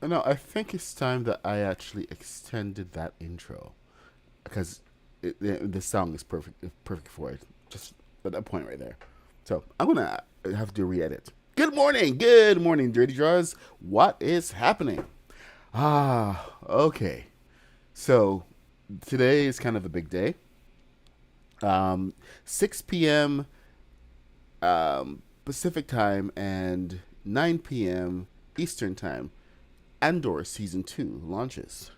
No, I think it's time that I actually extended that intro because the song is perfect for it. Just at that point right there. So I'm gonna have to re-edit. Good morning, Dirty Draws. What is happening? Okay. So today is kind of a big day. 6 p.m. Pacific time and 9 p.m. Eastern time. Andor season 2 launches.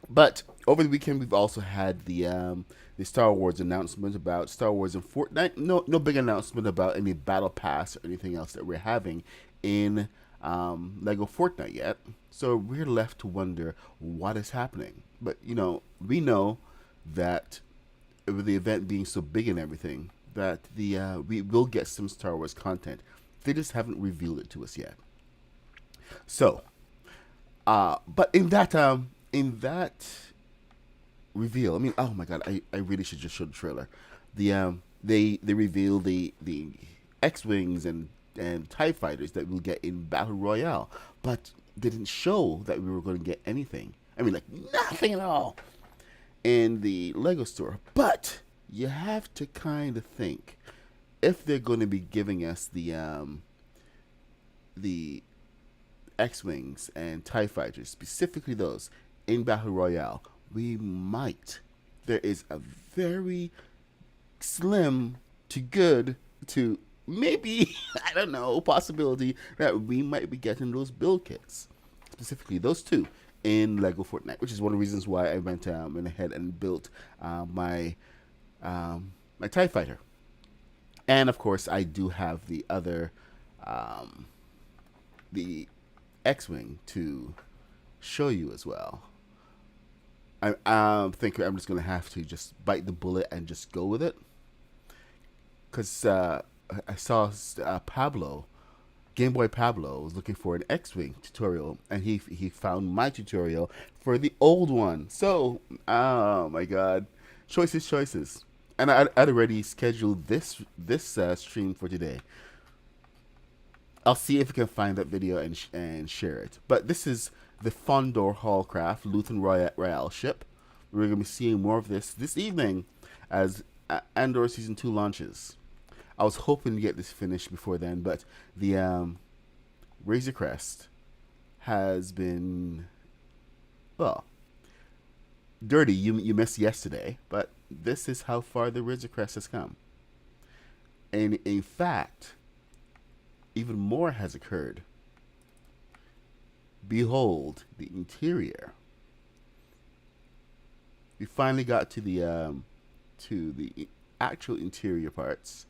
But over the weekend, we've also had the Star Wars announcement about Star Wars and Fortnite. No big announcement about any battle pass or anything else that we're having in Lego Fortnite yet. So we're left to wonder what is happening. But we know that with the event being so big and everything, that we will get some Star Wars content. They just haven't revealed it to us yet. So, but in that reveal, I mean, oh my god, I really should just show the trailer. They reveal the X wings and Tie fighters that we'll get in Battle Royale, but they didn't show that we were going to get anything. I mean, like nothing at all in the Lego store. But you have to kind of think if they're going to be giving us the X Wings and TIE Fighters, specifically those in Battle Royale, we might. There is a very slim to good to maybe, I don't know, possibility that we might be getting those build kits. Specifically, those two in Lego Fortnite, which is one of the reasons why I went ahead and built my TIE Fighter. And of course, I do have the other, um, the X Wing to show you as well. I think I'm just gonna have to just bite the bullet and just go with it, because I saw Pablo, Game Boy Pablo, was looking for an X-wing tutorial, and he found my tutorial for the old one. So, oh my God, choices, and I'd already scheduled this stream for today. I'll see if I can find that video and share it. But this is the Fondor Hallcraft Lutheran Royale ship. We're going to be seeing more of this evening as Andor Season 2 launches. I was hoping to get this finished before then, but the Razorcrest has been, well, dirty. You missed yesterday, but this is how far the Razorcrest has come. And in fact, even more has occurred. Behold the interior. We finally got to the actual interior parts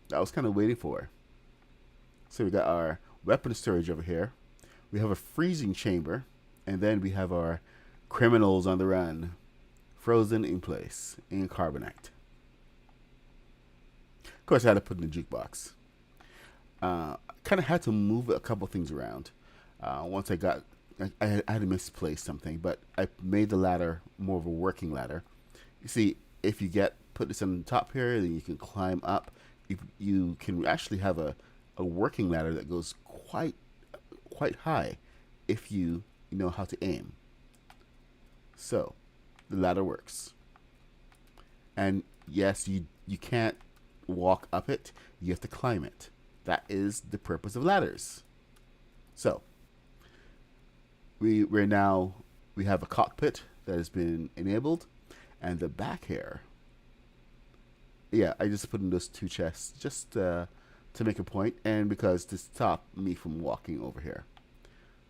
that I was kind of waiting for. So we got our weapon storage over here. We have a freezing chamber, and then we have our criminals on the run, frozen in place in carbonite. Of course, I had to put in the jukebox. Kind of had to move a couple things around. Once I had to misplace something, but I made the ladder more of a working ladder. You see, if you put this on the top here, then you can climb up. You can actually have a working ladder that goes quite high if you know how to aim. So the ladder works, and yes, you can't walk up it. You have to climb it. That is the purpose of ladders. So we have a cockpit that has been enabled, and the back here. Yeah, I just put in those two chests just to make a point, and because to stop me from walking over here.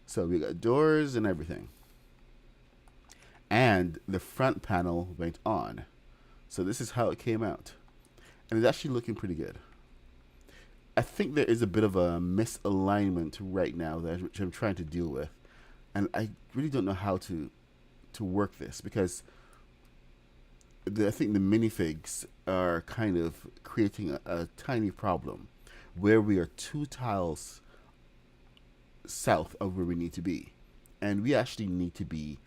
So we got doors and everything, and the front panel went on. So this is how it came out, and it's actually looking pretty good. I think there is a bit of a misalignment right now which I'm trying to deal with, and I really don't know how to work this because I think the minifigs are kind of creating a tiny problem where we are 2 tiles south of where we need to be, and we actually need to be.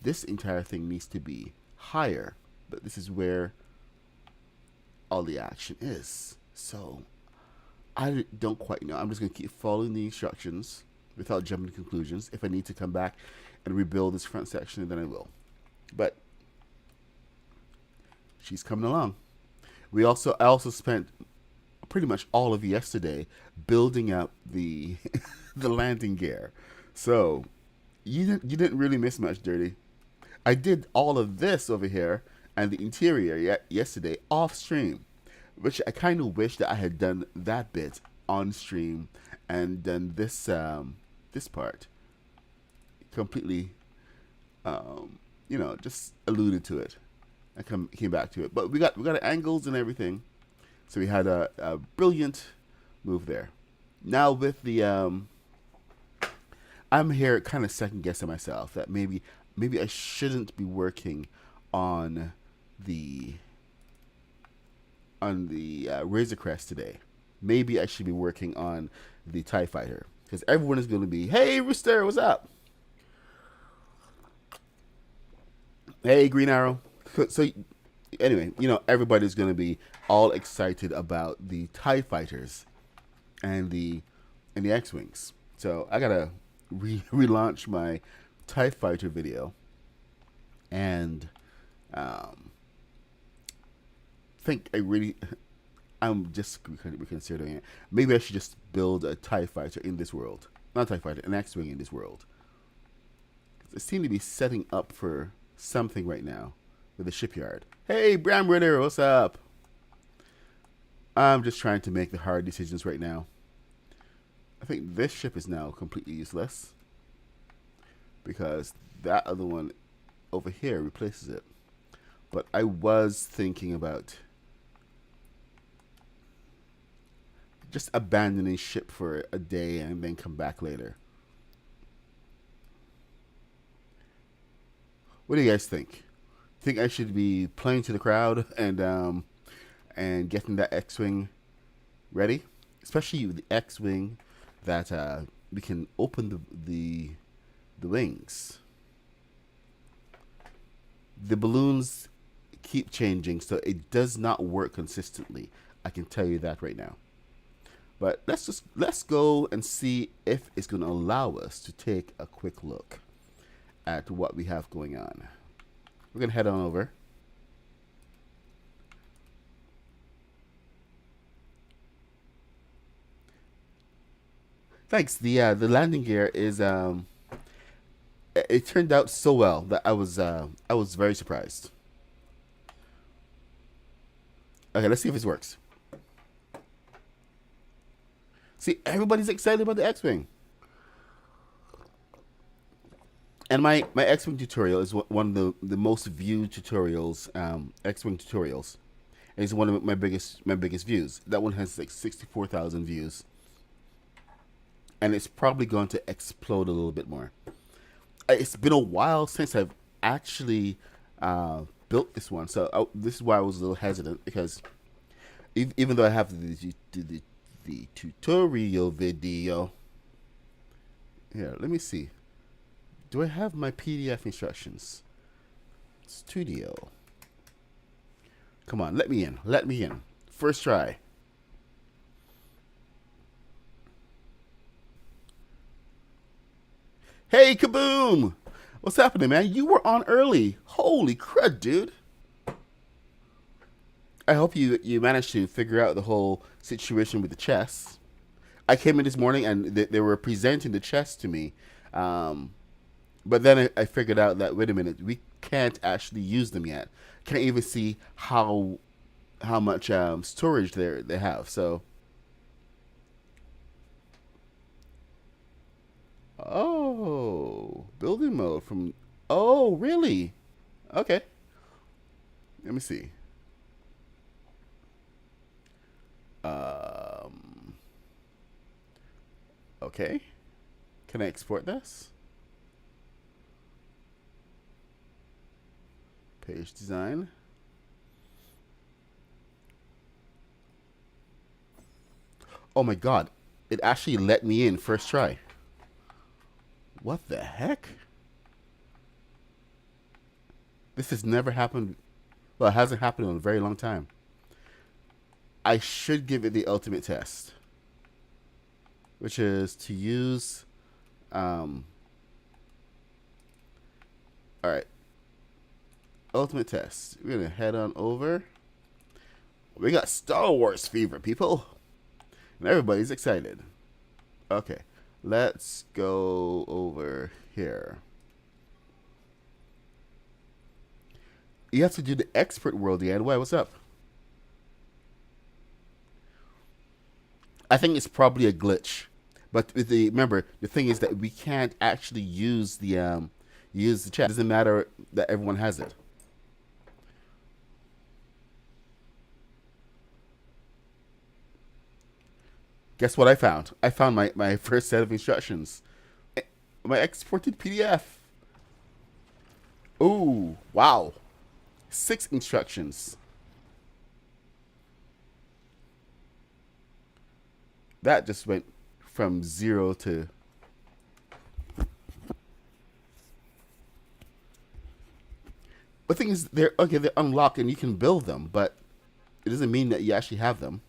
This entire thing needs to be higher, but this is where all the action is. So I don't quite know. I'm just going to keep following the instructions without jumping to conclusions. If I need to come back and rebuild this front section, then I will. But she's coming along. I also spent pretty much all of yesterday building up the the landing gear. So you didn't really miss much, Dirty. I did all of this over here and the interior yesterday off stream, which I kind of wish that I had done that bit on stream and done this part completely, just alluded to it. Came back to it, but we got angles and everything, so we had a brilliant move there. Now with the I'm here kind of second guessing myself that maybe I shouldn't be working on the Razorcrest today. Maybe I should be working on the TIE Fighter because everyone is going to be, hey Rooster, what's up? Hey Green Arrow. So anyway, everybody's going to be all excited about the TIE Fighters and the X-Wings. So I got to relaunch my TIE Fighter video and think I'm just reconsidering it. Maybe I should just build a TIE Fighter in this world. Not a TIE Fighter, an X-Wing in this world. I seem to be setting up for something right now with the shipyard. Hey, Bram Ritter, what's up? I'm just trying to make the hard decisions right now. I think this ship is now completely useless because that other one over here replaces it. But I was thinking about just abandoning ship for a day and then come back later. What do you guys think? Think I should be playing to the crowd and getting that X-Wing ready? Especially with the X-Wing that we can open the wings. The balloons keep changing, so it does not work consistently. I can tell you that right now. But let's go and see if it's going to allow us to take a quick look at what we have going on. We're going to head on over. Thanks. The landing gear is it turned out so well that I was very surprised. Okay, let's see if this works. See, everybody's excited about the X-Wing. And my X-Wing tutorial is one of the most viewed tutorials, X-Wing tutorials. And it's one of my biggest views. That one has like 64,000 views. And it's probably going to explode a little bit more. It's been a while since I've actually built this one. So this is why I was a little hesitant because even though I have the tutorial video. Here, let me see. Do I have my PDF instructions? Studio. Come on, let me in. Let me in. First try. Hey, Kaboom! What's happening, man? You were on early. Holy crud, dude. I hope you managed to figure out the whole situation with the chests. I came in this morning and they were presenting the chests to me. But then I figured out that, wait a minute, we can't actually use them yet. Can't even see how much storage they have. So, oh, building mode from, oh, really? Okay. Let me see. Okay. Can I export this? Page design. Oh my god. It actually let me in first try. What the heck? This has never happened. Well, it hasn't happened in a very long time. I should give it the ultimate test. which is to use. All right, ultimate test. We're gonna head on over. We got Star Wars fever, people, and everybody's excited. Okay, let's go over here. You have to do the expert world, Yan. Why? What's up? I think it's probably a glitch, but remember the thing is that we can't actually use the chat. It doesn't matter that everyone has it. Guess what I found? I found my first set of instructions. My exported PDF. Ooh, wow. 6 instructions. That just went from 0 to... The thing is, they're unlocked and you can build them, but it doesn't mean that you actually have them.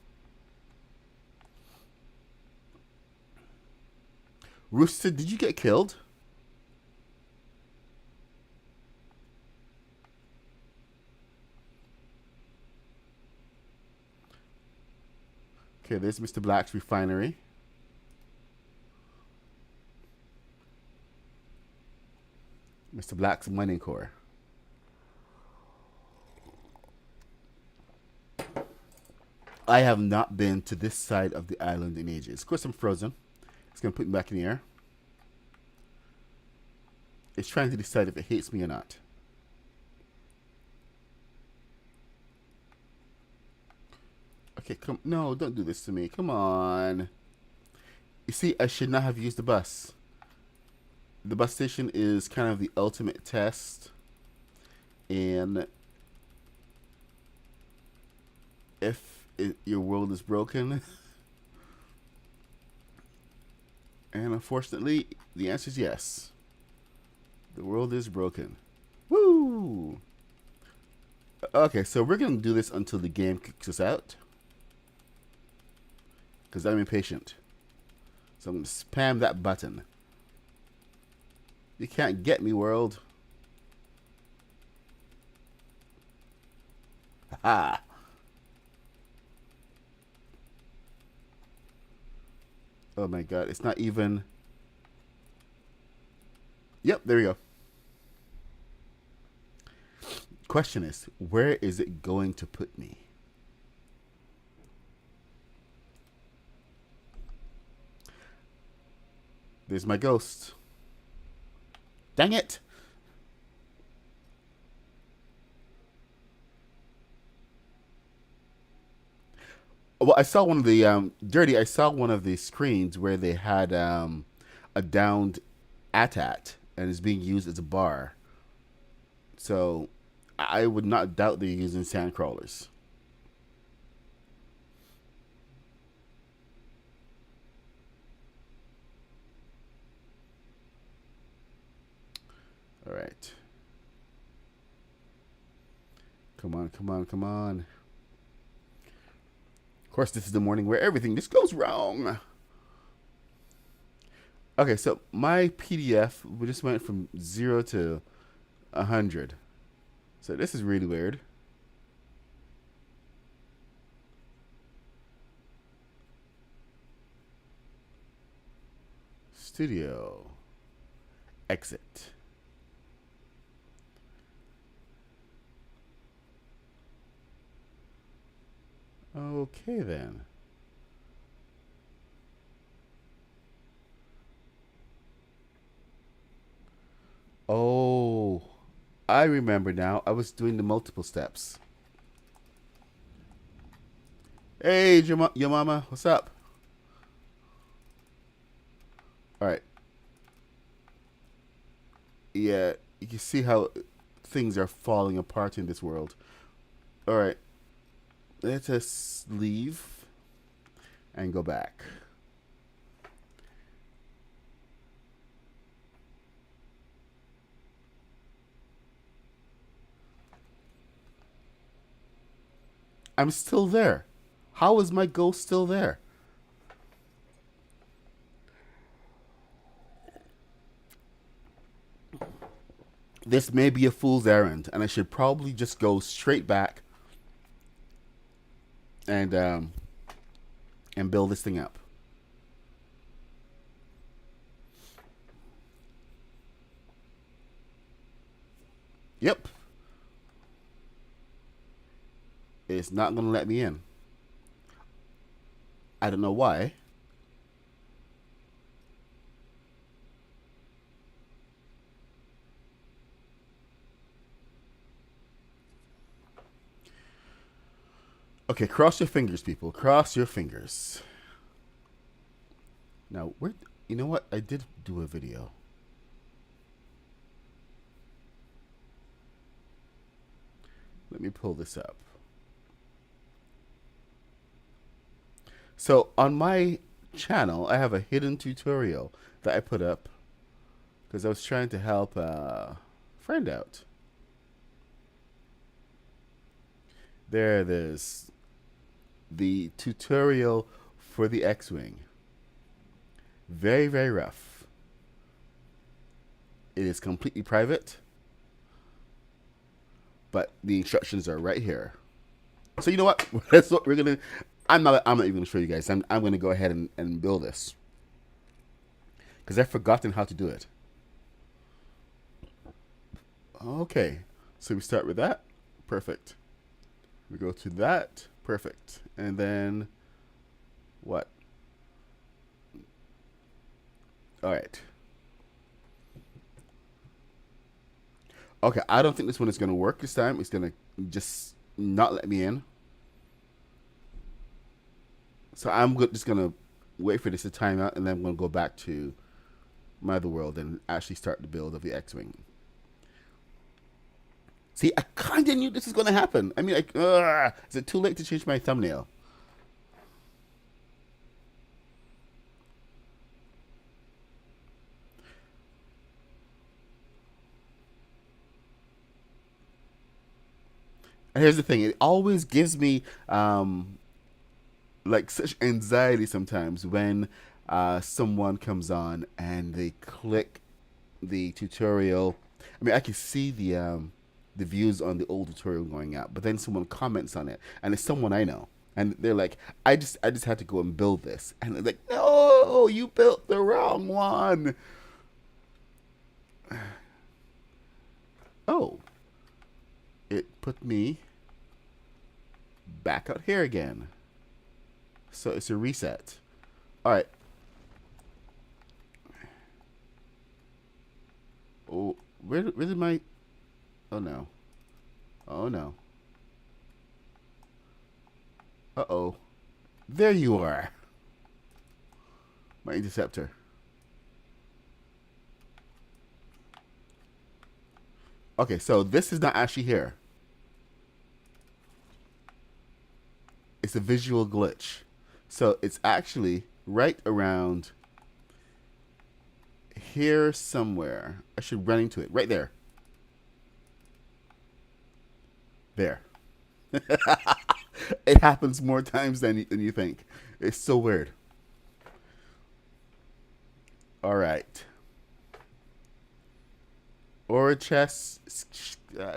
Rooster, did you get killed? Okay, there's Mr. Black's refinery. Mr. Black's mining core. I have not been to this side of the island in ages. Of course, I'm frozen. It's going to put me back in the air. It's trying to decide if it hates me or not. Okay, come. No, don't do this to me. Come on. You see, I should not have used the bus. The bus station is kind of the ultimate test. And if your world is broken... And unfortunately, the answer is yes. The world is broken. Woo! Okay, so we're going to do this until the game kicks us out. Because I'm impatient. So I'm going to spam that button. You can't get me, world. Ha! Oh my god, it's not even... Yep, there we go. Question is, where is it going to put me? There's my ghost. Dang it! Well, I saw one of the Dirty. I saw one of the screens where they had a downed AT-AT and it's being used as a bar. So I would not doubt they're using sand crawlers. All right. Come on, come on, come on. Of course, this is the morning where everything just goes wrong. Okay, so my PDF, we just went from 0 to 100. So this is really weird. Studio. Exit. Okay, then. Oh, I remember now. I was doing the multiple steps. Hey, your mama, what's up? All right. Yeah, you can see how things are falling apart in this world. All right. Let us leave and go back. I'm still there. How is my ghost still there? this may be a fool's errand, and I should probably just go straight back and build this thing up. Yep. It's not going to let me in. I don't know why. Okay, cross your fingers, people. Cross your fingers. Now, where? You know what? I did do a video. Let me pull this up. So on my channel, I have a hidden tutorial that I put up because I was trying to help a friend out. There's the tutorial for the X-Wing. Very, very rough. It is completely private, but the instructions are right here. So you know what? That's what we're gonna. I'm not even gonna show you guys. I'm gonna go ahead and build this because I've forgotten how to do it. Okay, so we start with that. Perfect. We go to that. Perfect. And then what? All right. Okay, I don't think this one is going to work this time. It's going to just not let me in. So I'm just going to wait for this to time out, and then I'm going to go back to my other world and actually start the build of the X-Wing. See, I kind of knew this was going to happen. I mean, is it too late to change my thumbnail? And here's the thing. It always gives me like such anxiety sometimes when someone comes on and they click the tutorial. I mean, I can see the views on the old tutorial going out, but then someone comments on it, and it's someone I know, and they're like, I just had to go and build this, and they're like, no, you built the wrong one. Oh, it put me back out here again. So it's a reset. All right. Oh, where did my? Oh no. Oh no. Uh-oh. There you are. My interceptor. Okay, so this is not actually here. It's a visual glitch. So it's actually right around here somewhere. I should run into it. Right there. There. It happens more times than you think. It's so weird. All right. Aura chests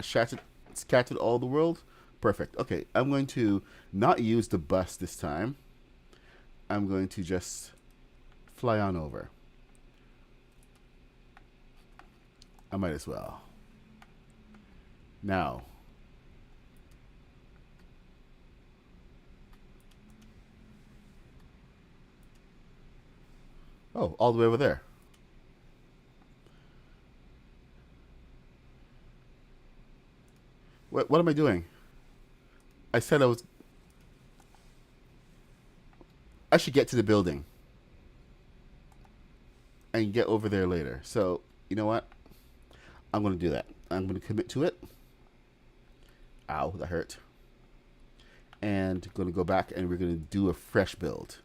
scattered all the world. Perfect. Okay, I'm going to not use the bus this time. I'm going to just fly on over. I might as well. Now. Oh, all the way over there. What am I doing? I said I should get to the building and get over there later. So, you know what? I'm going to do that. I'm going to commit to it. Ow, that hurt. And going to go back and we're going to do a fresh build.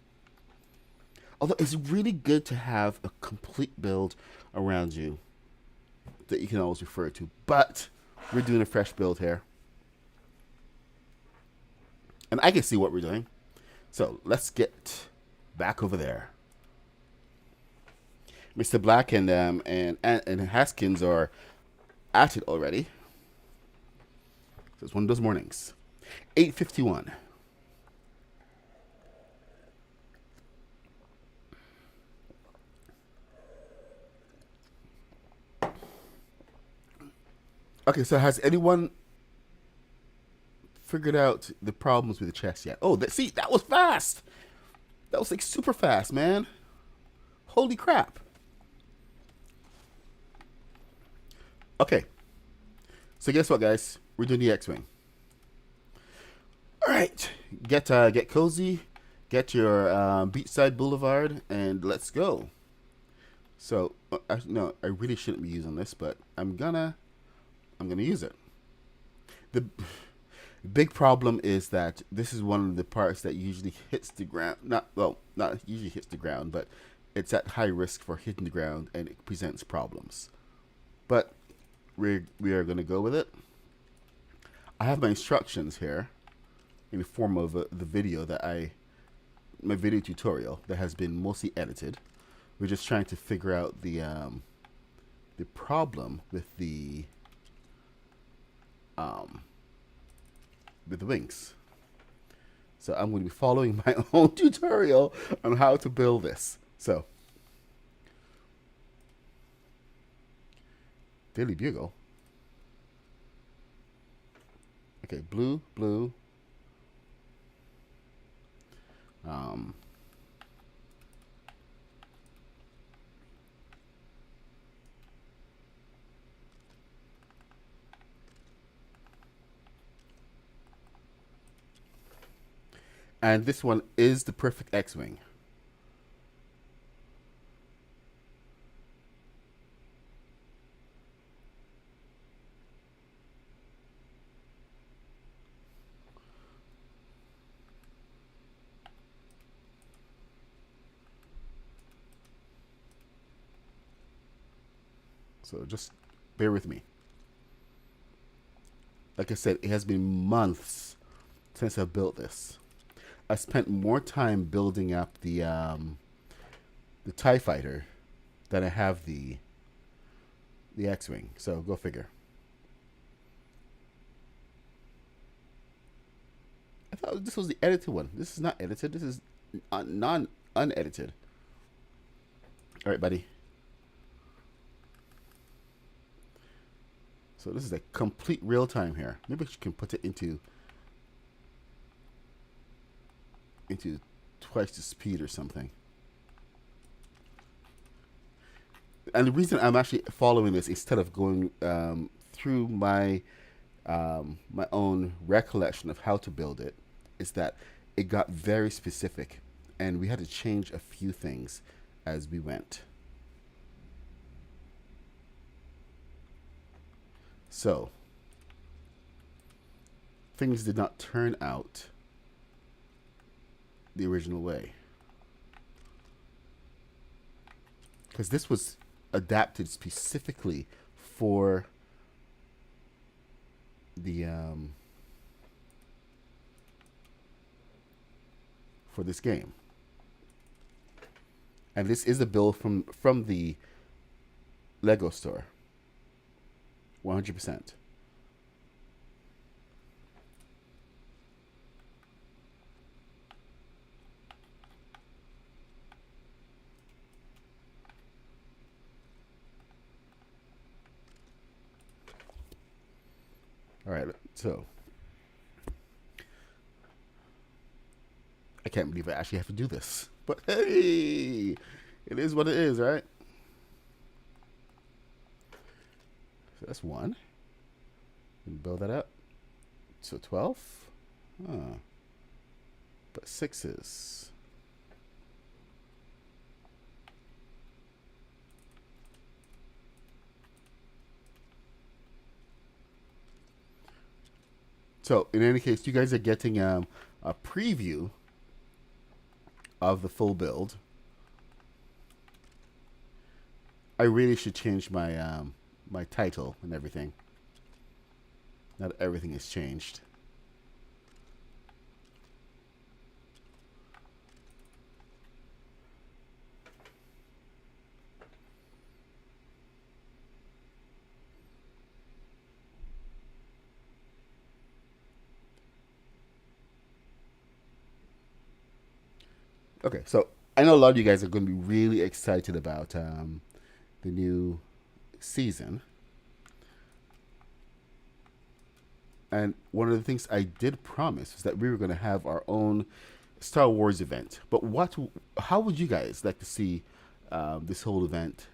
Although it's really good to have a complete build around you that you can always refer to. But we're doing a fresh build here. And I can see what we're doing. So let's get back over there. Mr. Black and Haskins are at it already. So it's one of those mornings. 8:51. Okay, so has anyone figured out the problems with the chest yet? Oh, see, that was fast. That was like super fast, man. Holy crap. Okay. So guess what, guys? We're doing the X-Wing. All right. Get cozy. Get your beachside boulevard, and let's go. So, no, I really shouldn't be using this, but I'm gonna use it. The big problem is that this is one of the parts that usually hits the ground. Not usually hits the ground, but it's at high risk for hitting the ground, and it presents problems. But we are gonna go with it. I have my instructions here in the form of the video my video tutorial that has been mostly edited. We're just trying to figure out the problem with the wings. So I'm going to be following my own tutorial on how to build this. So, Daily Bugle. Okay, blue. And this one is the perfect X-Wing. So just bear with me. Like I said, it has been months since I've built this. I spent more time building up the TIE Fighter than I have the X-Wing. So go figure. I thought this was the edited one. This is not edited. This is unedited. All right, buddy. So this is a complete real time here. Maybe you can put it into twice the speed or something. And the reason I'm actually following this instead of going through my my own recollection of how to build it is that it got very specific, and we had to change a few things as we went. So things did not turn out the original way, because this was adapted specifically for the for this game. And this is a build from the LEGO store. 100%. All right, so I can't believe I actually have to do this. But hey, it is what it is, right? So that's 1. And build that up. So 12. Huh. But 6s. So in any case, you guys are getting a preview of the full build. I really should change my my title and everything. Now that everything has changed. Okay, so I know a lot of you guys are going to be really excited about the new season. And one of the things I did promise was that we were going to have our own Star Wars event. But how would you guys like to see this whole event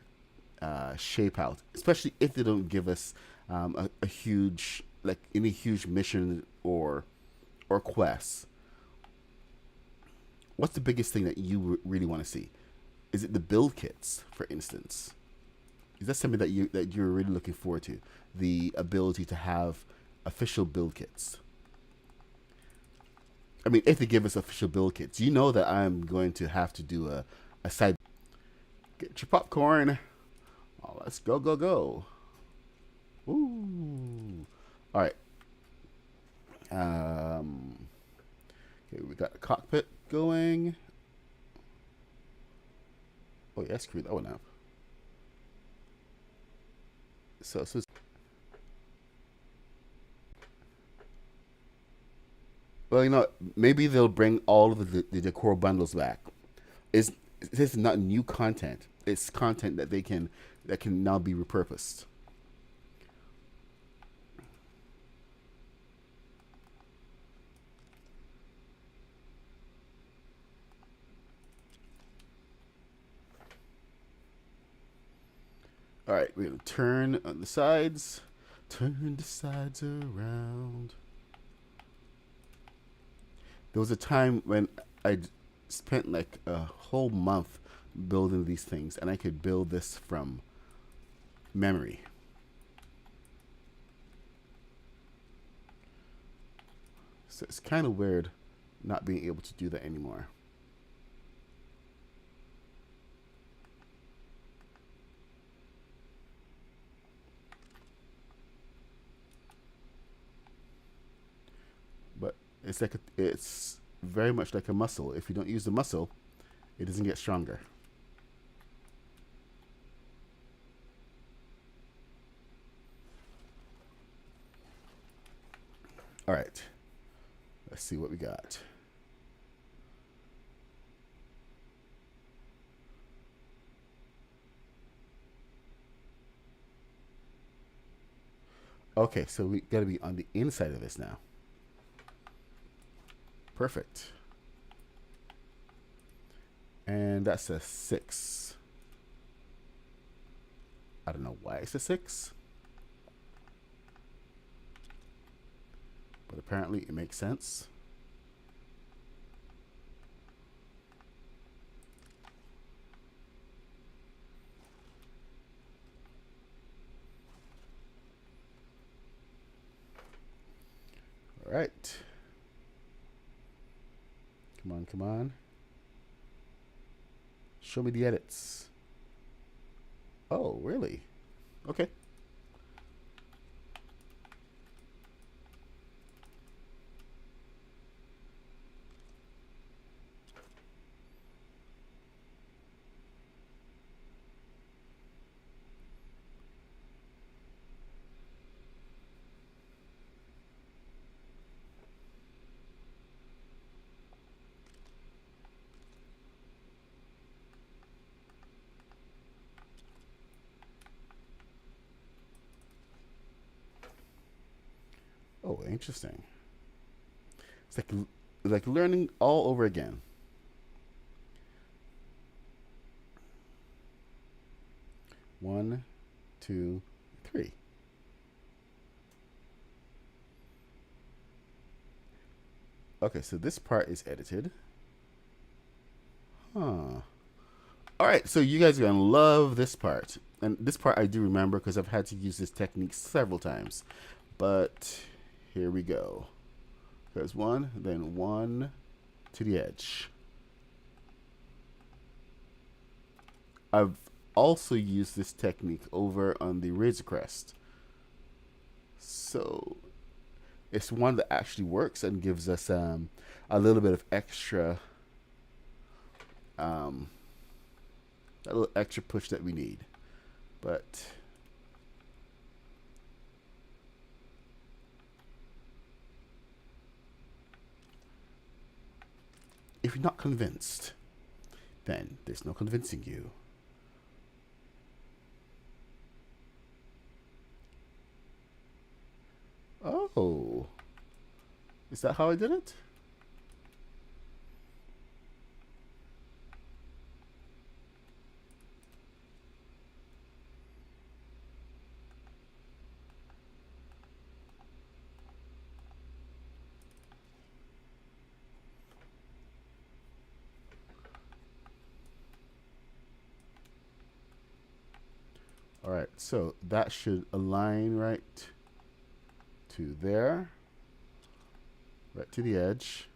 shape out? Especially if they don't give us a huge, like any huge mission or quest. What's the biggest thing that you really want to see? Is it the build kits, for instance? Is that something that you're really looking forward to? The ability to have official build kits. I mean, if they give us official build kits, you know that I'm going to have to do a side. Get your popcorn. Oh, let's go, go, go. Ooh. All right. Okay, we got the cockpit going. Oh yeah, screw that one up. So well, maybe they'll bring all of the decor bundles back. Is This is not new content. It's content that can now be repurposed. All right, we're gonna turn on the sides. Turn the sides around. There was a time when I spent like a whole month building these things, and I could build this from memory. So it's kind of weird not being able to do that anymore. But it's very much like a muscle. If you don't use the muscle, it doesn't get stronger. All right, let's see what we got. Okay, so we got to be on the inside of this now. Perfect. And that's a 6. I don't know why it's a 6, but apparently it makes sense. All right. Come on, come on. Show me the edits. Oh, really? Okay. Oh, interesting. It's like learning all over again. One, two, three. Okay, so this part is edited. Huh. All right, so you guys are gonna love this part, and this part I do remember because I've had to use this technique several times. But here we go. There's one, then one to the edge. I've also used this technique over on the Razorcrest. So it's one that actually works and gives us a little bit of extra, um, a little extra push that we need. But if you're not convinced, then there's no convincing you. Oh. Is that how I did it? All right, so that should align right to there, right to the edge.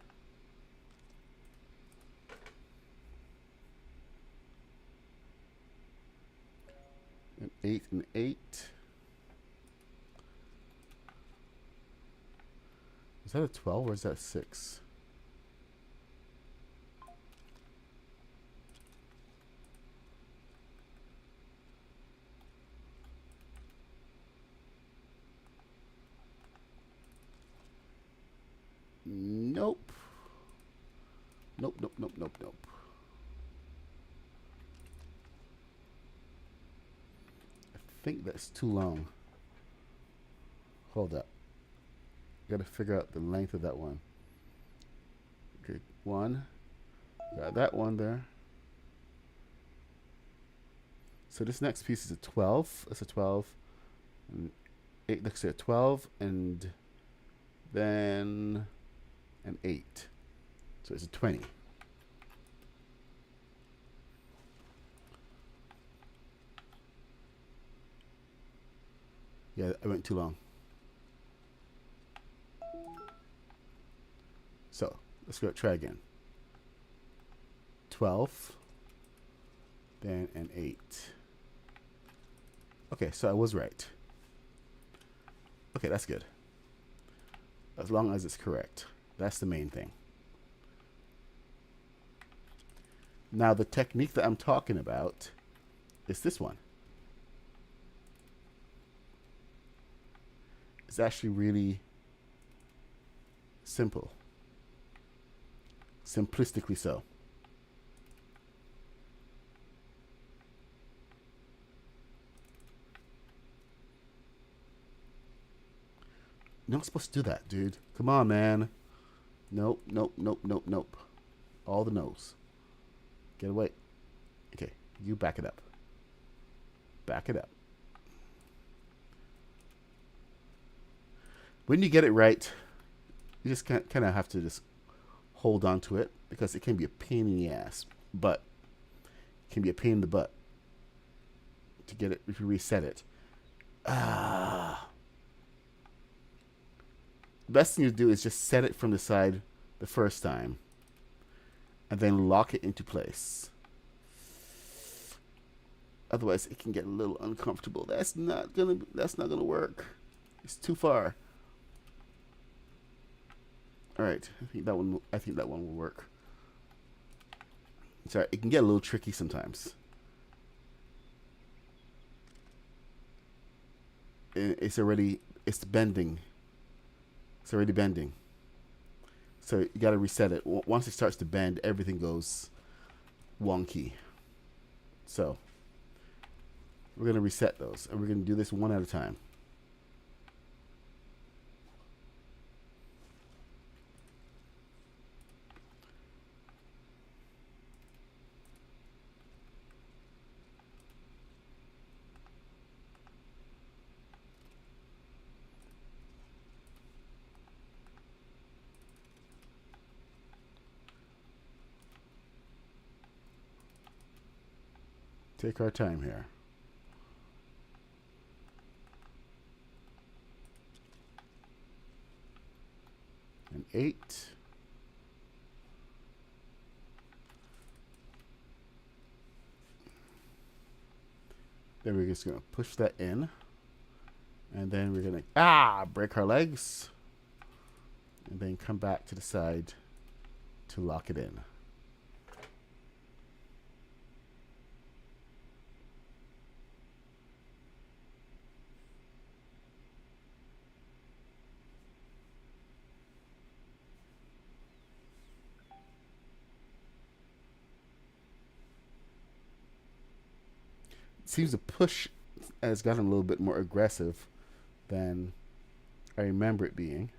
An 8 and 8. Is that a 12 or is that 6? Nope. Nope, nope, nope, nope, nope. I think that's too long. Hold up. Gotta figure out the length of that one. Okay, one. Got that one there. So this next piece is a 12. That's a 12. And 8 looks like a 12. And then an 8. So it's a 20. Yeah, I went too long. So let's go try again. 12. Then an 8. Okay, so I was right. Okay, that's good. As long as it's correct. That's the main thing. Now, the technique that I'm talking about is this one. It's actually really simple. Simplistically so. You're not supposed to do that, dude. Come on, man. Nope, nope, nope, nope, nope. All the no's. Get away. Okay, you back it up. Back it up. When you get it right, you just kind of have to just hold on to it because it can be a pain in the ass. But it can be a pain in the butt to get it if you reset it. The best thing to do is just set it from the side the first time and then lock it into place. Otherwise it can get a little uncomfortable. That's not gonna work. It's too far. Alright, I think that one will work. Sorry, it can get a little tricky sometimes. It's bending. It's already bending. So you got to reset it. Once it starts to bend, everything goes wonky. So we're going to reset those. And we're going to do this one at a time. Take our time here. An 8. Then we're just going to push that in. And then we're going to break our legs. And then come back to the side to lock it in. seems the push has gotten a little bit more aggressive than I remember it being.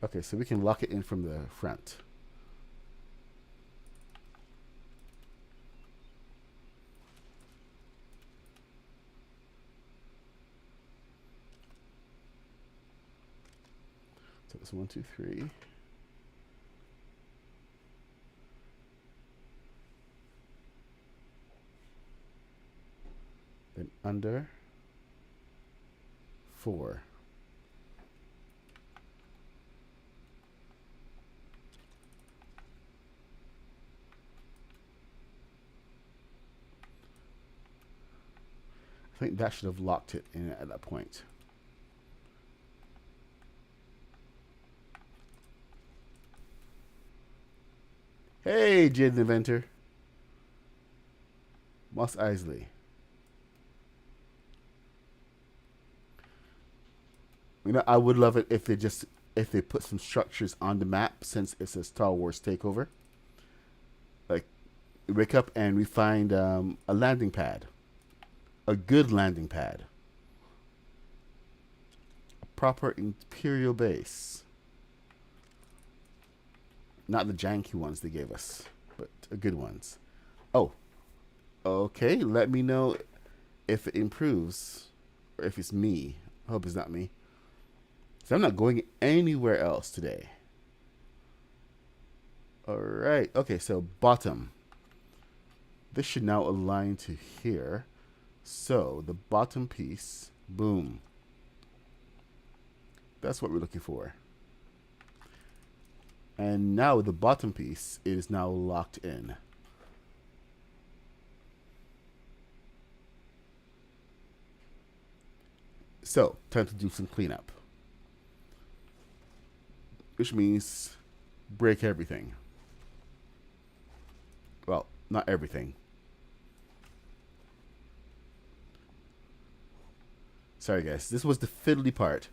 Okay, so we can lock it in from the front. So it's 1, 2, 3. Then under 4. I think that should have locked it in at that point. Hey, Jade Inventor. Moss Isley. You know, I would love it if they put some structures on the map, since it's a Star Wars takeover. Like, we wake up and we find a landing pad. A good landing pad. A proper Imperial base. Not the janky ones they gave us, but good ones. Oh, okay. Let me know if it improves, or if it's me. I hope it's not me. So I'm not going anywhere else today. All right. Okay, so bottom. This should now align to here. So the bottom piece, boom. That's what we're looking for. And now the bottom piece is now locked in. So, time to do some cleanup. Which means break everything. Well, not everything. Sorry guys, this was the fiddly part.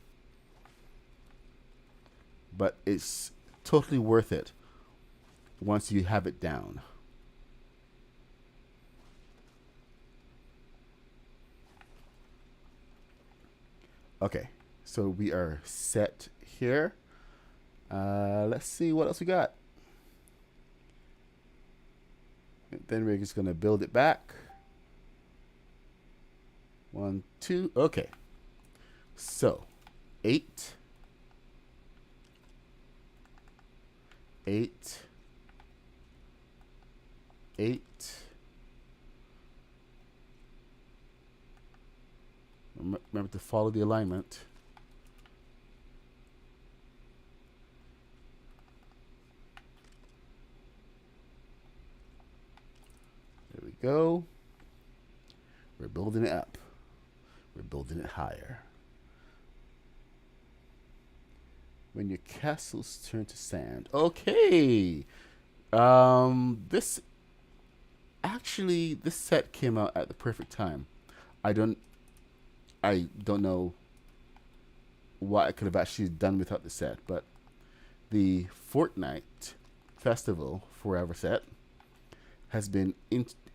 But it's totally worth it once you have it down. Okay, so we are set here. Let's see what else we got. Then we're just gonna build it back. 1, 2, okay. So 8, 8, 8. Remember to follow the alignment. There we go. We're building it up. We're building it higher. When your castles turn to sand. Okay. This set came out at the perfect time. I don't know what I could have actually done without the set, but the Fortnite Festival Forever set has been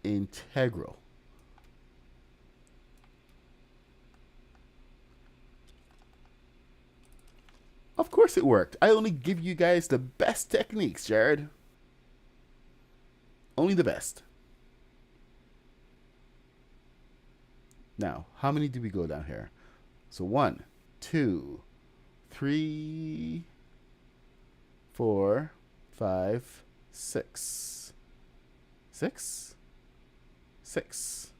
integral. Of course it worked. I only give you guys the best techniques, Jared. Only the best. Now, how many do we go down here? So 1, 2, 3, 4, 5, 6. 6? 6.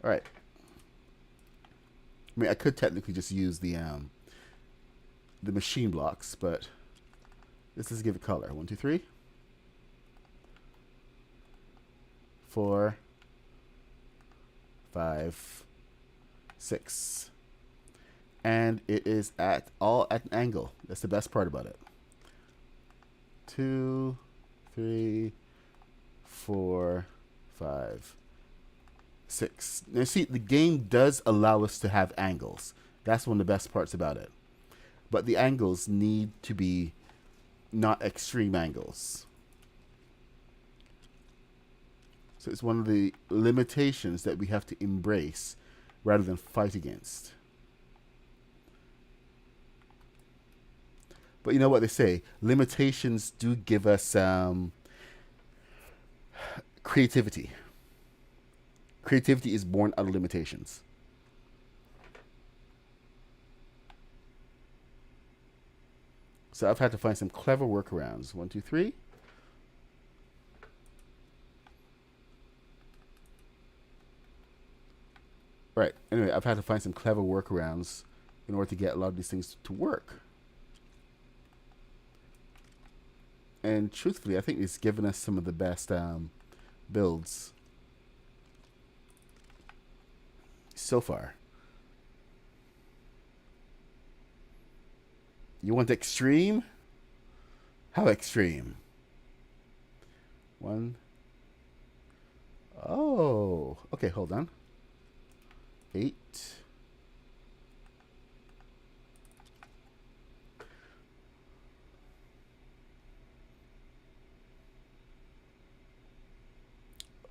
All right. I mean, I could technically just use the machine blocks, but let's just give it color. 1, 2, 3, 4, 5, 6. And it is all at an angle. That's the best part about it. 2, 3, 4, 5, 6. Now see, the game does allow us to have angles. That's one of the best parts about it. But the angles need to be not extreme angles. So it's one of the limitations that we have to embrace rather than fight against. But you know what they say, limitations do give us creativity. Creativity is born out of limitations. So I've had to find some clever workarounds. 1, 2, 3. Right. Anyway, I've had to find some clever workarounds in order to get a lot of these things to work. And truthfully, I think it's given us some of the best builds so far. You want extreme? How extreme? 1. Oh, okay, hold on. 8.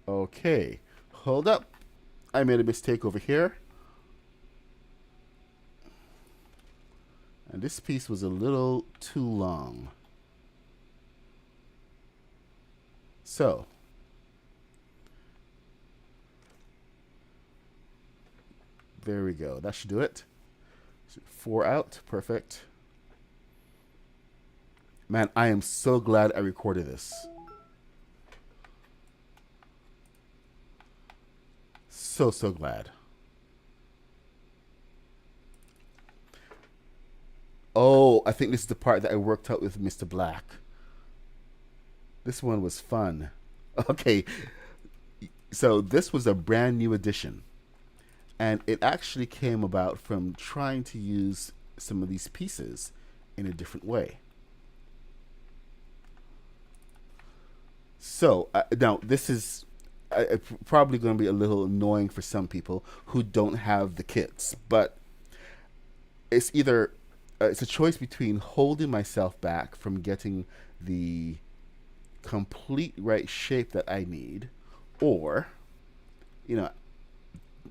Okay, hold up. I made a mistake over here. And this piece was a little too long. So, there we go. That should do it. 4 out. Perfect. Man, I am so glad I recorded this. So glad. Oh, I think this is the part that I worked out with Mr. Black. This one was fun. Okay, so this was a brand new edition. And it actually came about from trying to use some of these pieces in a different way. So, now this is probably going to be a little annoying for some people who don't have the kits, but it's either it's a choice between holding myself back from getting the complete right shape that I need, or you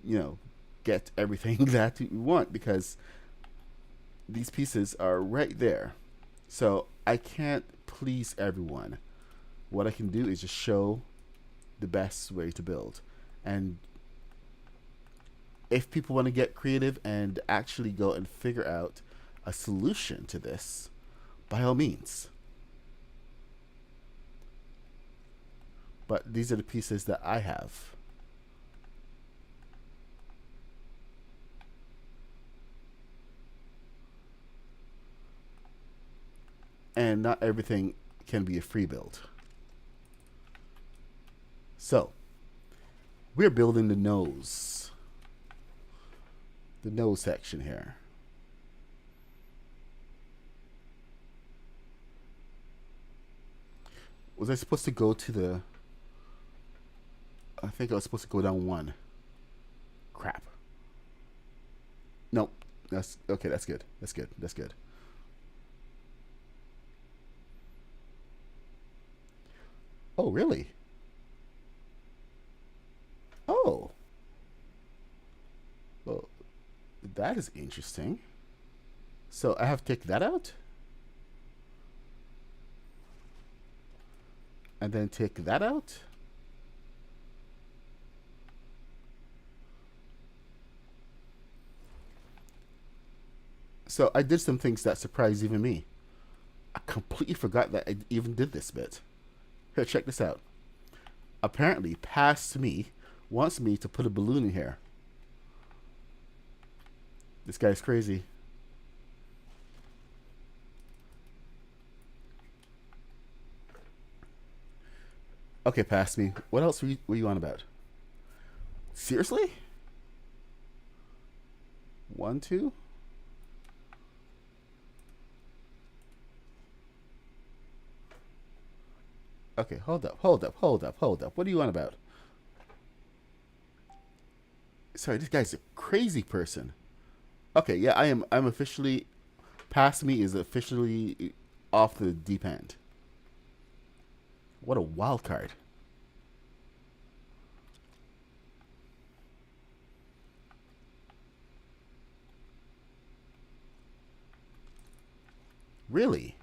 know get everything that you want, because these pieces are right there. So I can't please everyone. What I can do is just show the best way to build. And if people want to get creative and actually go and figure out a solution to this, by all means. But these are the pieces that I have. And not everything can be a free build. So, we're building the nose. The nose section here. Was I supposed to go to the... I think I was supposed to go down 1. Crap. Nope. That's okay, that's good. That's good. That's good. Oh, really? Oh. Well, that is interesting. So I have to take that out? And then take that out? So I did some things that surprised even me. I completely forgot that I even did this bit. Here, check this out. Apparently, Past Me wants me to put a balloon in here. This guy's crazy. Okay, Past Me. What else were you on about? Seriously? 1, 2? Okay, hold up. What are you on about? Sorry, this guy's a crazy person. Okay, yeah, I'm officially... Past Me is officially off the deep end. What a wild card. Really?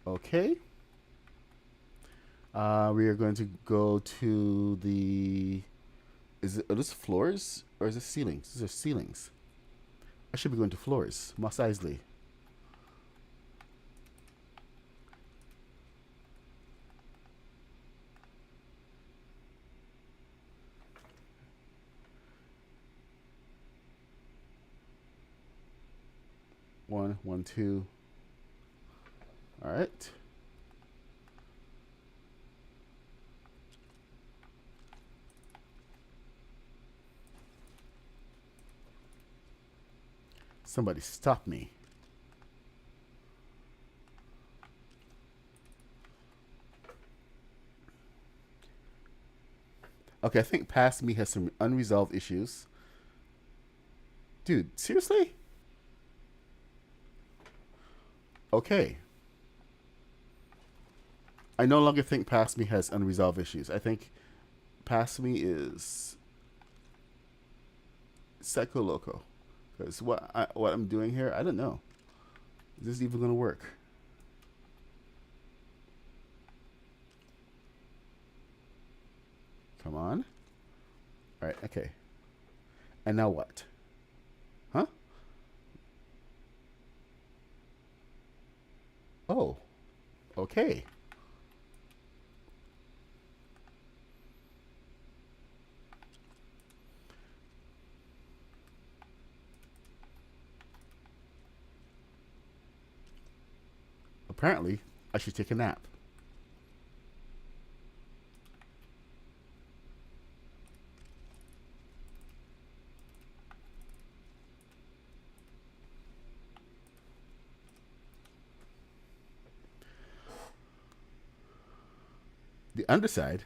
Okay. We are going to go to the. Are this floors or is this ceilings? These are ceilings. I should be going to floors. Mos Eisley. One, one, two. All right. Somebody stop me. Okay, I think Past Me has some unresolved issues. Dude, seriously? Okay. I no longer think Past Me has unresolved issues. I think Past Me is Psycho Loco. Because what I'm doing here, I don't know. Is this even going to work? Come on. All right, okay. And now what? Huh? Oh, okay. Apparently, I should take a nap. The underside.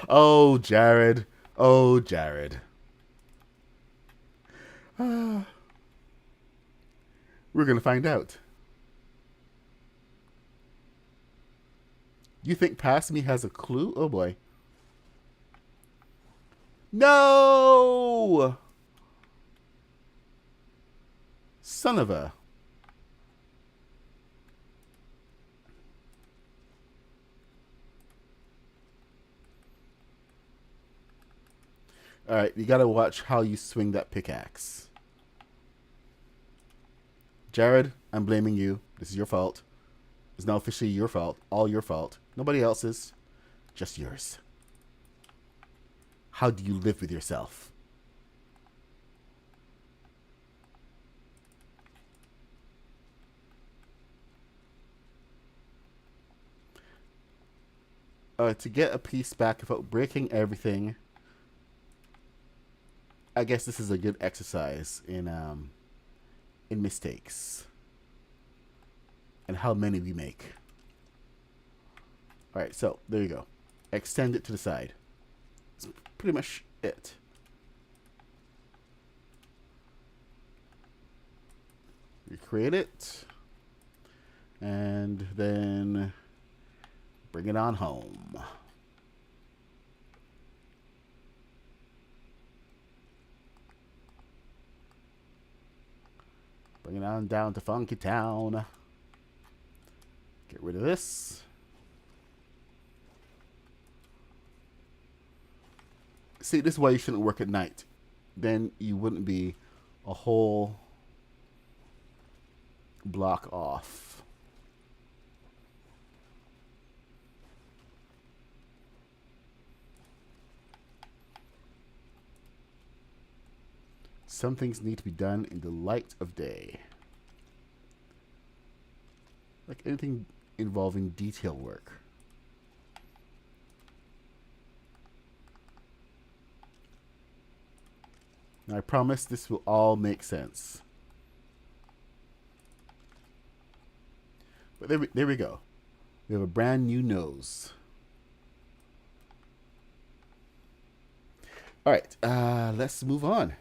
Oh, Jared. Oh, Jared. We're going to find out. You think Past Me has a clue? Oh, boy. No! Son of a. All right, you got to watch how you swing that pickaxe. Jared, I'm blaming you. This is your fault. It's now officially your fault. All your fault. Nobody else's. Just yours. How do you live with yourself? To get a piece back without breaking everything, I guess this is a good exercise in mistakes and how many we make. All right, so there you go. Extend it to the side. That's pretty much it. Recreate it, and then bring it on home. Bring it on down to Funky Town. Get rid of this. See, this is why you shouldn't work at night. Then you wouldn't be a whole block off. Some things need to be done in the light of day. Like anything involving detail work. Now I promise this will all make sense. But there we go. We have a brand new nose. All right, let's move on.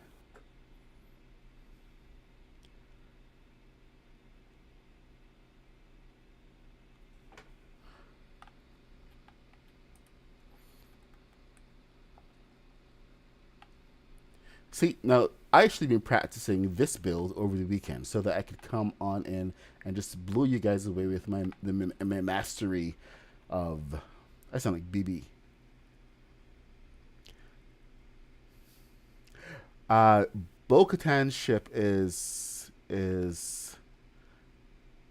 See, now I actually been practicing this build over the weekend so that I could come on in and just blow you guys away with my mastery of. I sound like BB. Uh, Bo-Katan's ship is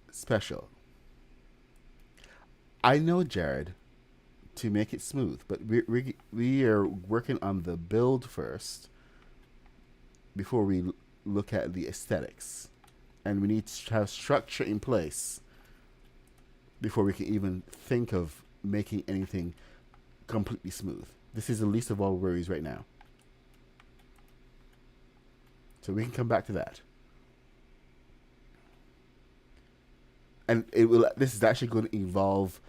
special. I know, Jared, to make it smooth, but we are working on the build first before we look at the aesthetics, and we need to have structure in place before we can even think of making anything completely smooth. This is the least of all worries right now, so we can come back to that. And it will. This is actually going to involve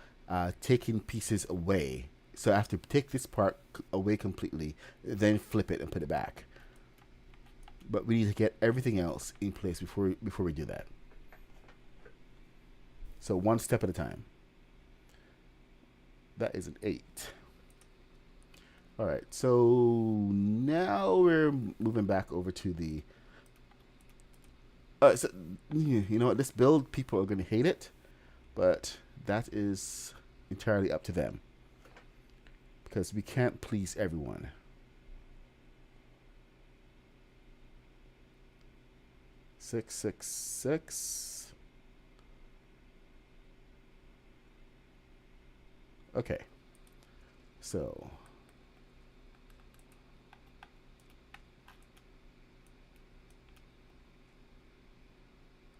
taking pieces away. So I have to take this part away completely, then flip it and put it back. But we need to get everything else in place before we do that. So one step at a time. That is an 8. All right. So now we're moving back over to the. So, you know what? This build, people are going to hate it, but that is entirely up to them because we can't please everyone. Six, 6, 6. Okay. So.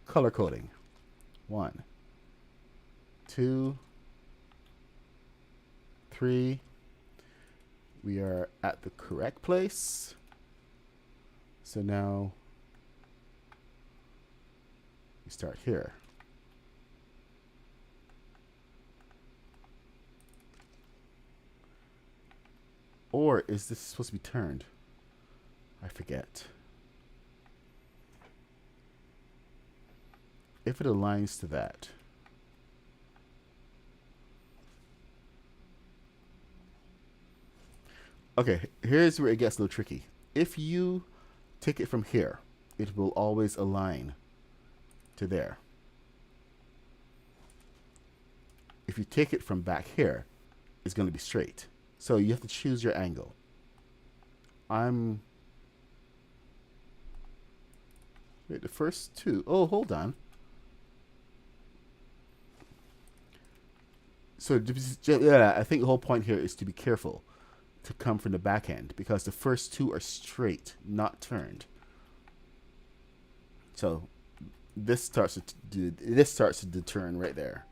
Color coding. 1, 2, 3. We are at the correct place. So now we start here. Or is this supposed to be turned? I forget. If it aligns to that. Okay, here's where it gets a little tricky. If you take it from here, it will always align to there. If you take it from back here, it's going to be straight. So you have to choose your angle. Wait, the first two. Oh, hold on. So yeah, I think the whole point here is to be careful to come from the back end because the first two are straight, not turned. So this starts to turn right there.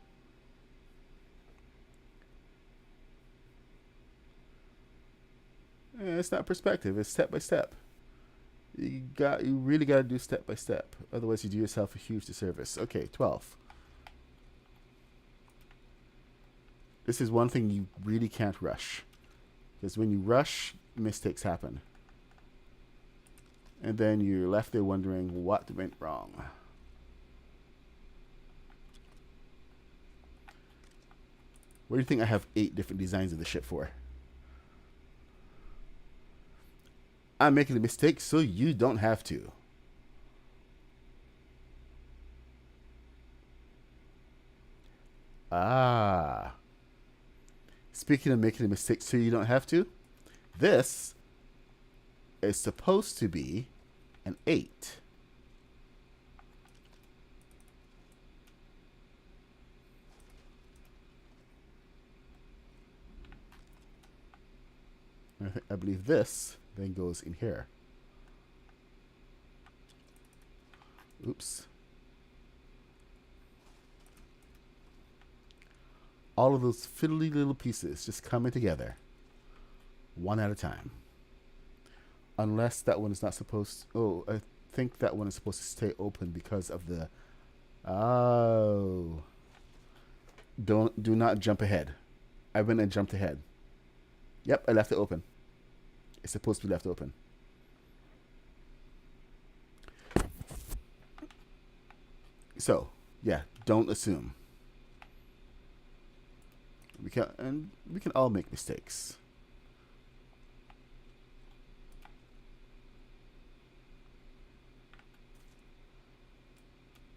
It's not perspective. It's step by step. You really got to do step by step. Otherwise, you do yourself a huge disservice. Okay, 12. This is one thing you really can't rush. Because when you rush, mistakes happen. And then you're left there wondering what went wrong. What do you think I have 8 different designs of the ship for? I'm making a mistake so you don't have to. Ah. Speaking of making a mistake so you don't have to, this is supposed to be an 8. I believe this then goes in here. Oops. All of those fiddly little pieces just coming together one at a time. Unless that one is not supposed to, oh, I think that one is supposed to stay open because of the, oh. Do not jump ahead. I went and jumped ahead. Yep, I left it open. It's supposed to be left open. So, yeah, don't assume. We can all make mistakes.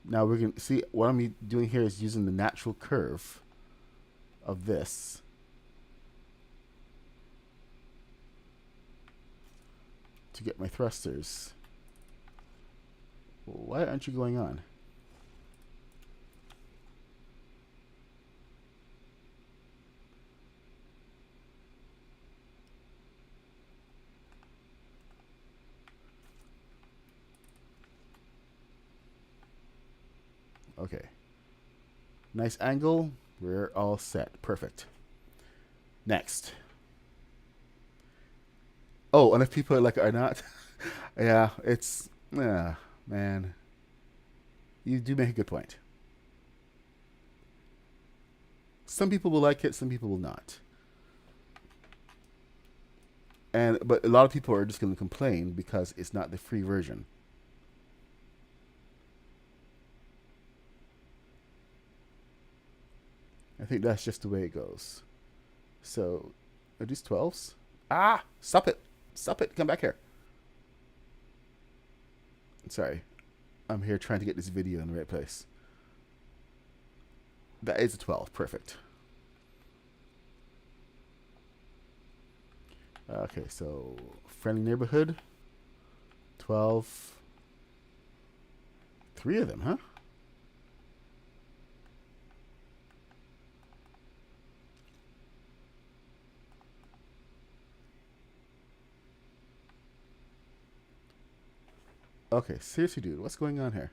Now we're going to see what I'm doing here is using the natural curve of this. To get my thrusters. Why aren't you going on? Okay. Nice angle. We're all set. Perfect. Next. Oh, and if people are not, yeah, it's, yeah, man. You do make a good point. Some people will like it, some people will not. But a lot of people are just going to complain because it's not the free version. I think that's just the way it goes. So, are these 12s? Ah! Stop it! Stop it! Come back here. Sorry. I'm here trying to get this video in the right place. That is a 12. Perfect. Okay, so friendly neighborhood. 12. 3 of them, huh? Okay, seriously, dude, what's going on here?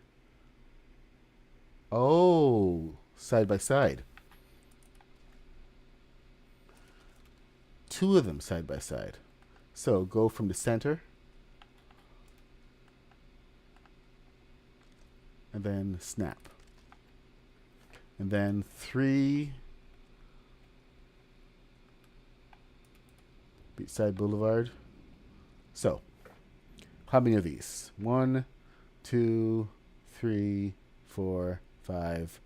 Oh, side by side. 2 of them side by side. So go from the center. And then snap. And then 3 Beachside Boulevard. So, how many of these? 1, 2, 3, 4, 5.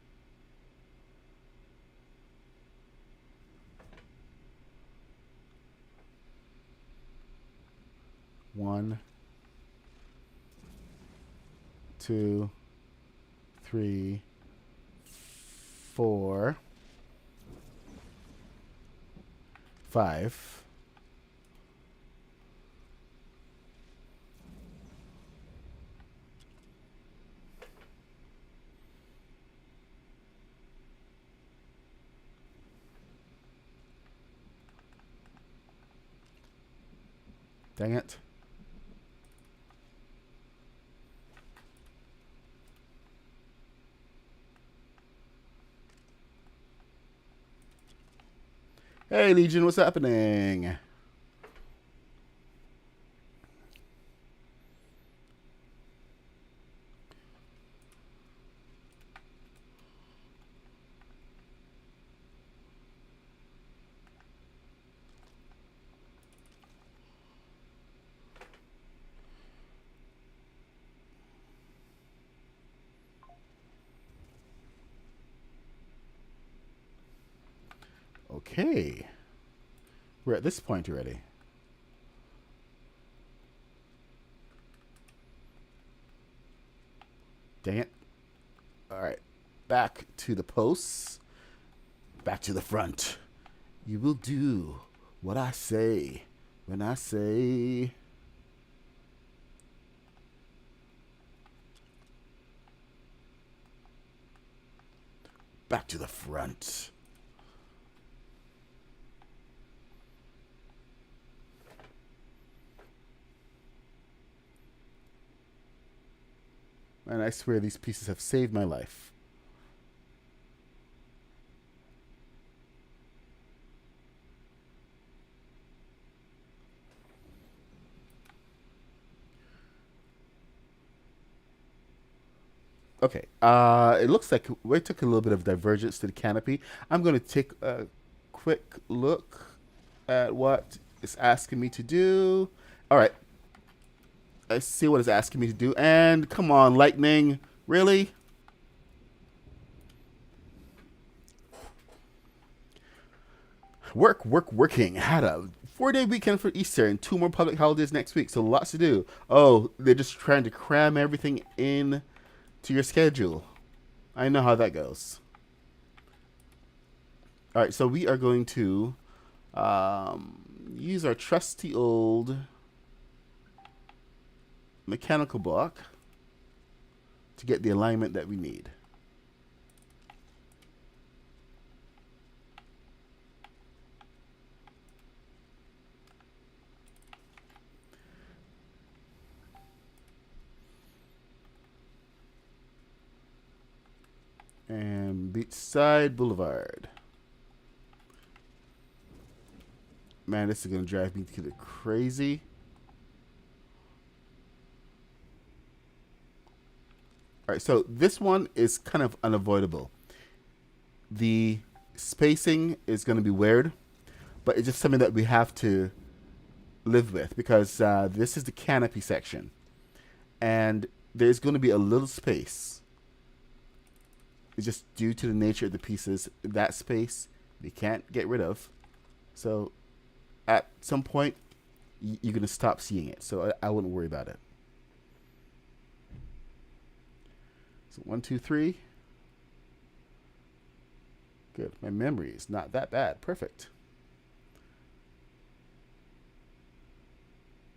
One, 2, 3, 4, 5. Dang it. Hey, Legion, what's happening? Okay. We're at this point already. Dang it. All right. Back to the posts. Back to the front. You will do what I say when I say... Back to the front. And I swear these pieces have saved my life. Okay, it looks like we took a little bit of divergence to the canopy. I'm going to take a quick look at what it's asking me to do. All right. I see what it's asking me to do. And come on, lightning. Really? Working. Had a 4-day weekend for Easter and 2 more public holidays next week. So lots to do. Oh, they're just trying to cram everything in to your schedule. I know how that goes. All right, so we are going to use our trusty old mechanical block to get the alignment that we need. And Beachside Boulevard. Man, this is going to drive me crazy. All right, so this one is kind of unavoidable. The spacing is going to be weird, but it's just something that we have to live with because this is the canopy section. And there's going to be a little space. It's just due to the nature of the pieces. That space we can't get rid of. So at some point, you're going to stop seeing it. So I wouldn't worry about it. So 1, 2, 3. Good. My memory is not that bad. Perfect.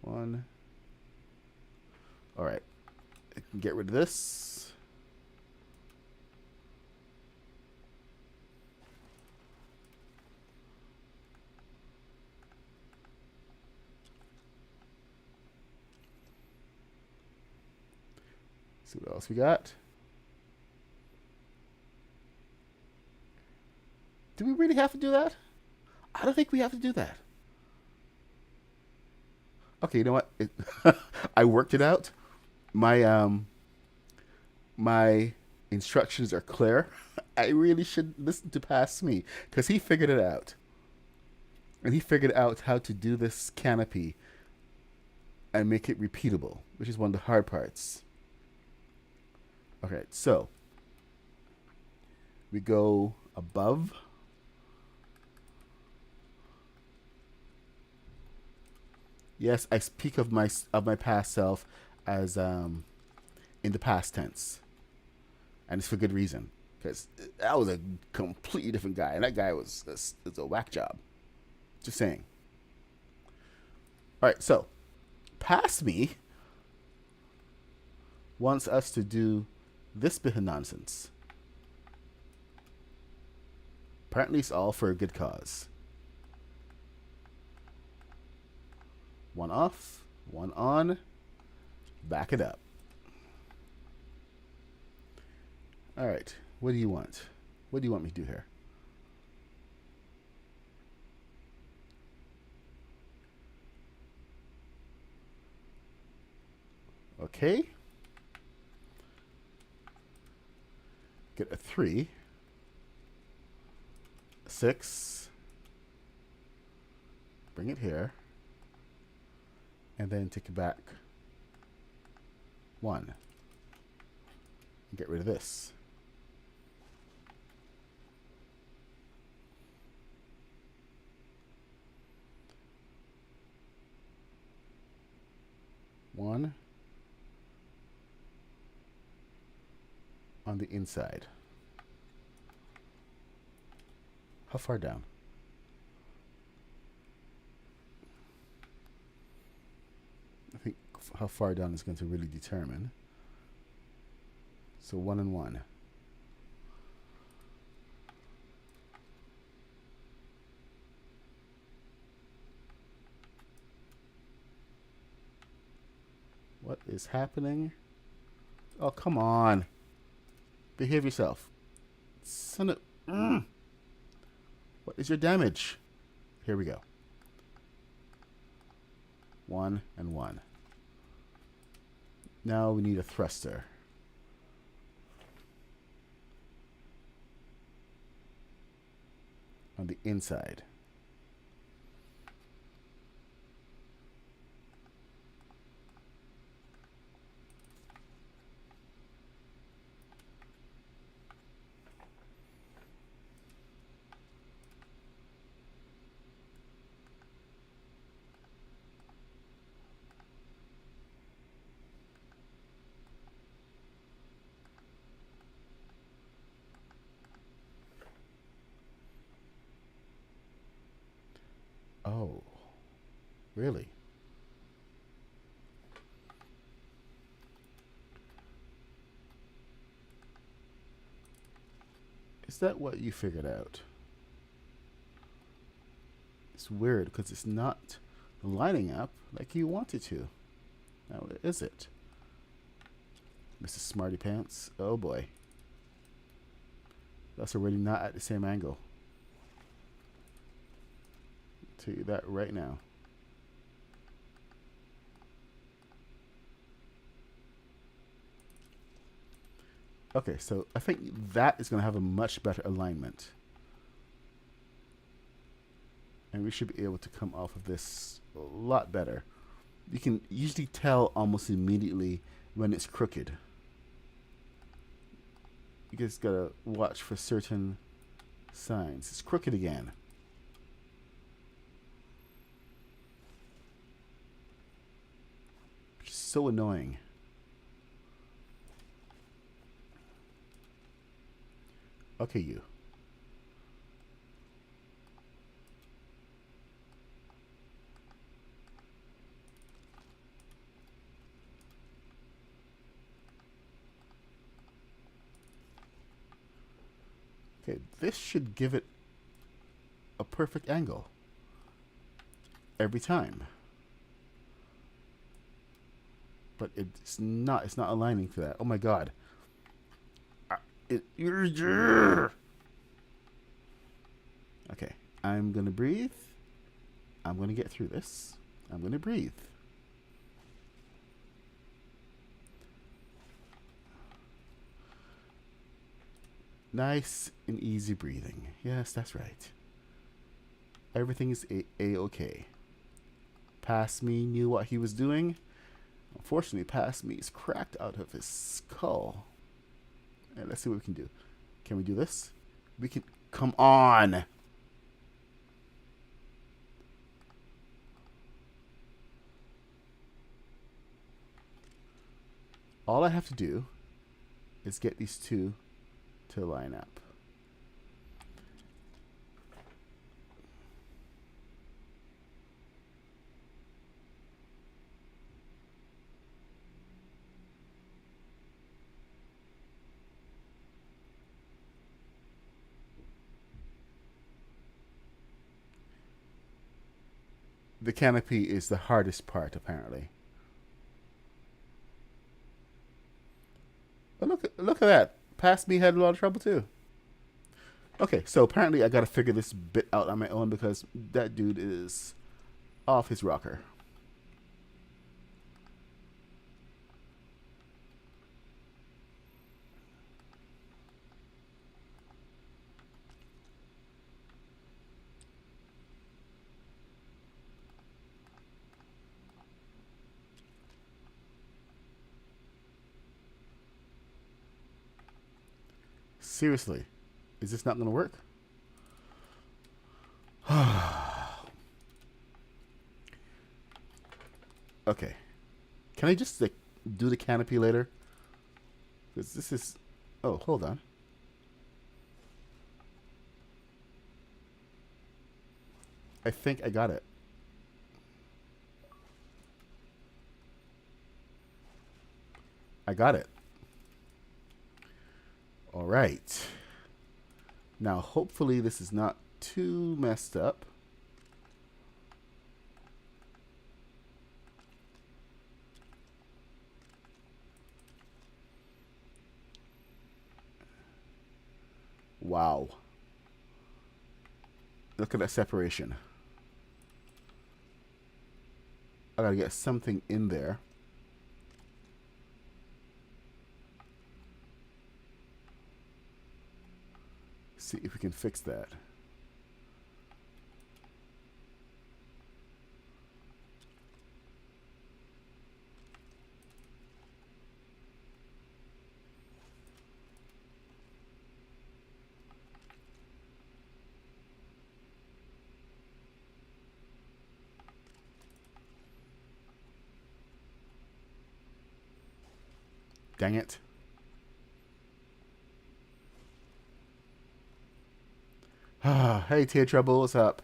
1. All right. I can get rid of this. See what else we got. Do we really have to do that? I don't think we have to do that. Okay, you know what? I worked it out. My instructions are clear. I really should listen to Past Me because he figured it out. And he figured out how to do this canopy and make it repeatable, which is one of the hard parts. Okay, so we go above. Yes, I speak of my past self as in the past tense, and it's for good reason because that was a completely different guy, and that guy was a whack job. Just saying. All right, so Past Me wants us to do this bit of nonsense. Apparently, it's all for a good cause. 1 off, 1 on, back it up. All right, what do you want? What do you want me to do here? Okay. Get a 3, 6, bring it here, and then take it back 1. Get rid of this. One on the inside. How far down? I think how far down is going to really determine. So 1 and 1. What is happening? Oh, come on. Behave yourself. Son of... What is your damage? Here we go. 1 and 1. Now we need a thruster. On the inside. Really? Is that what you figured out? It's weird because it's not lining up like you want it to. Now, is it? Mr. Smarty Pants? Oh boy. That's already not at the same angle. I'll tell you that right now. Okay, so I think that is going to have a much better alignment. And we should be able to come off of this a lot better. You can usually tell almost immediately when it's crooked. You just gotta watch for certain signs. It's crooked again. Which is so annoying. Okay, you. Okay, this should give it a perfect angle every time. But it's not aligning to that. Oh my god. Okay, I'm gonna breathe. I'm gonna get through this. I'm gonna breathe. Nice and easy breathing. Yes, that's right. Everything is a-okay. Past me knew what he was doing. Unfortunately, past me is cracked out of his skull. And let's see what we can do. Can we do this? We can. Come on! All I have to do is get these two to line up. The canopy is the hardest part, apparently. But look at that. Past me had a lot of trouble too. Okay, so apparently I gotta figure this bit out on my own because that dude is off his rocker. Seriously, is this not gonna work? Okay, can I just like do the canopy later? Because this is. Oh, hold on. I think I got it. I got it. All right. Now, hopefully this is not too messed up. Wow. Look at that separation. I gotta get something in there. See if we can fix that. Dang it. Hey, Tear Trouble, what's up?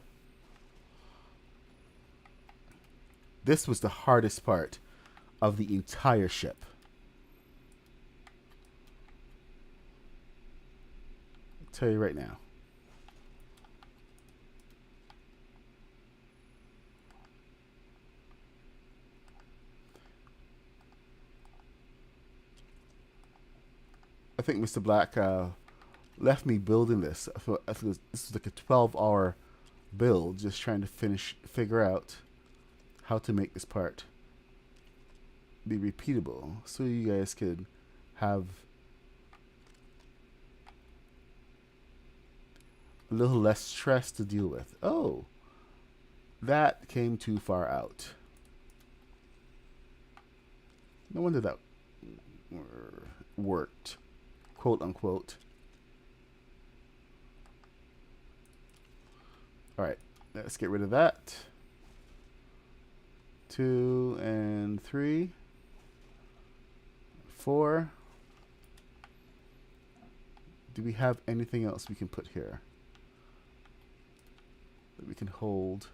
This was the hardest part of the entire ship. I'll tell you right now. I think Mr. Black left me building this. I thought this was like a 12-hour build, just trying to figure out how to make this part be repeatable, so you guys could have a little less stress to deal with. Oh, that came too far out. No wonder that worked, quote unquote. All right, let's get rid of that. 2 and 3, 4. Do we have anything else we can put here that we can hold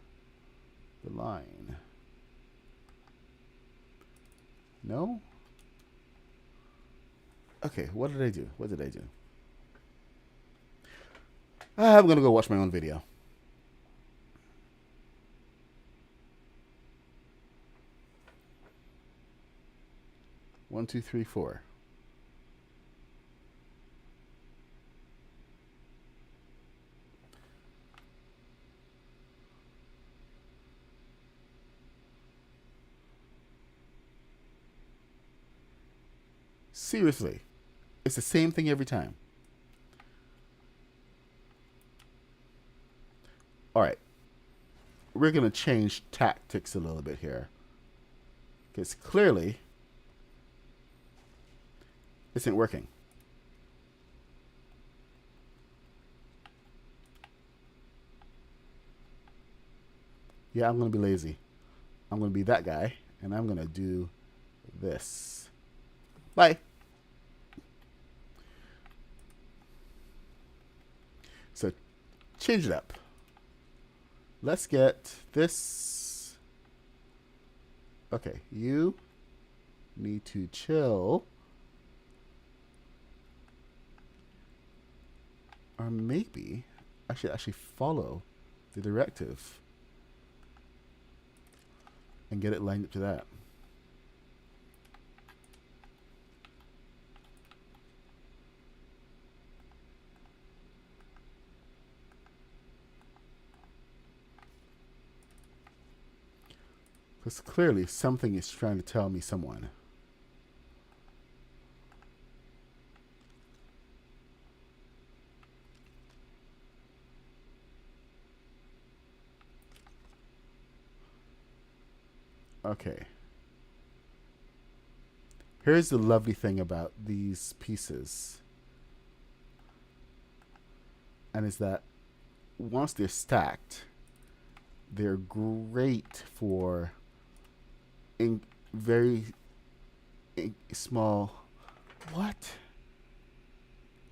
the line? No? Okay, what did I do? What did I do? I'm going to go watch my own video. One, two, three, four. Seriously, it's the same thing every time. All right, we're going to change tactics a little bit here, because clearly this isn't working. Yeah, I'm going to be lazy. I'm going to be that guy, and I'm going to do this. Bye. So, change it up. Let's get this. Okay, you need to chill. Or maybe I should actually follow the directive and get it lined up to that. Because clearly something is trying to tell me someone. Okay. Here's the lovely thing about these pieces. And is that once they're stacked, they're great for very small. What?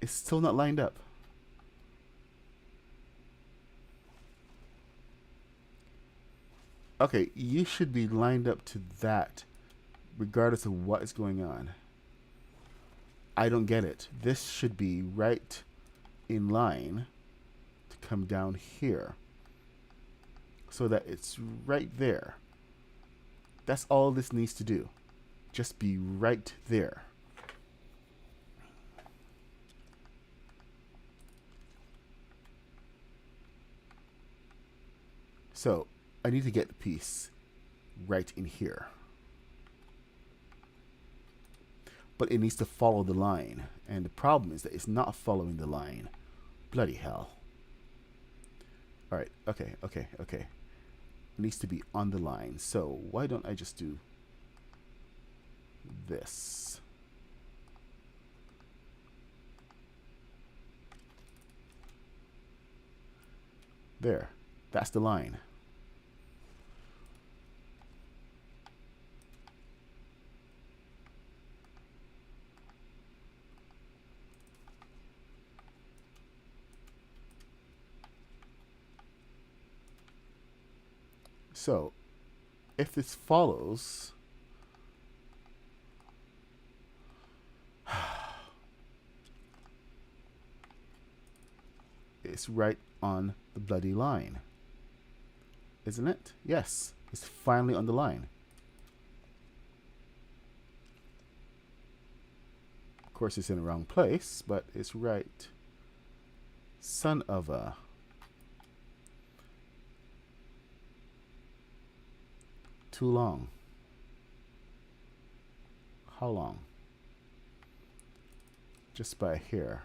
It's still not lined up. Okay, you should be lined up to that regardless of what is going on. I don't get it. This should be right in line to come down here so that it's right there. That's all this needs to do. Just be right there. So I need to get the piece right in here. But it needs to follow the line. And the problem is that it's not following the line. Bloody hell. Alright, okay. It needs to be on the line. So why don't I just do this? There. That's the line. So if this follows, it's right on the bloody line, isn't it? Yes, it's finally on the line. Of course, it's in the wrong place, but it's right. Son of a. Too long. How long? Just by here.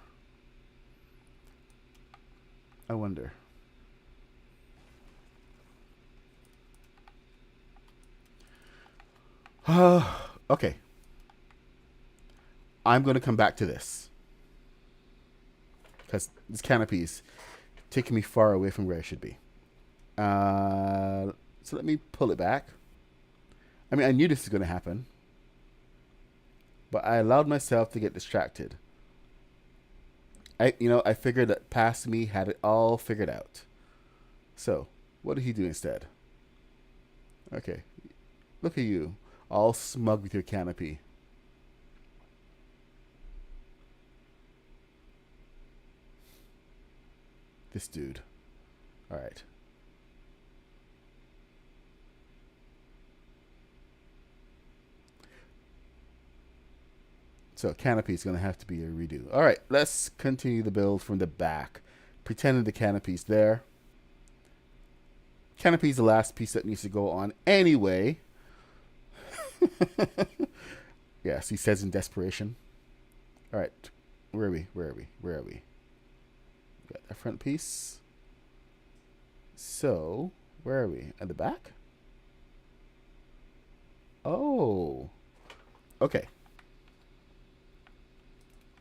I wonder. Okay. I'm going to come back to this. Because this canopy is taking me far away from where I should be. So let me pull it back. I mean, I knew this was going to happen. But I allowed myself to get distracted. I figured that past me had it all figured out. So, what did he do instead? Okay. Look at you, all smug with your canopy. This dude. Alright. So canopy is going to have to be a redo. All right, let's continue the build from the back. Pretending the canopy's there. Canopy's the last piece that needs to go on anyway. Yes, he says in desperation. All right, where are we? Where are we? Where are we? Got our front piece. So, where are we? At the back? Oh. Okay.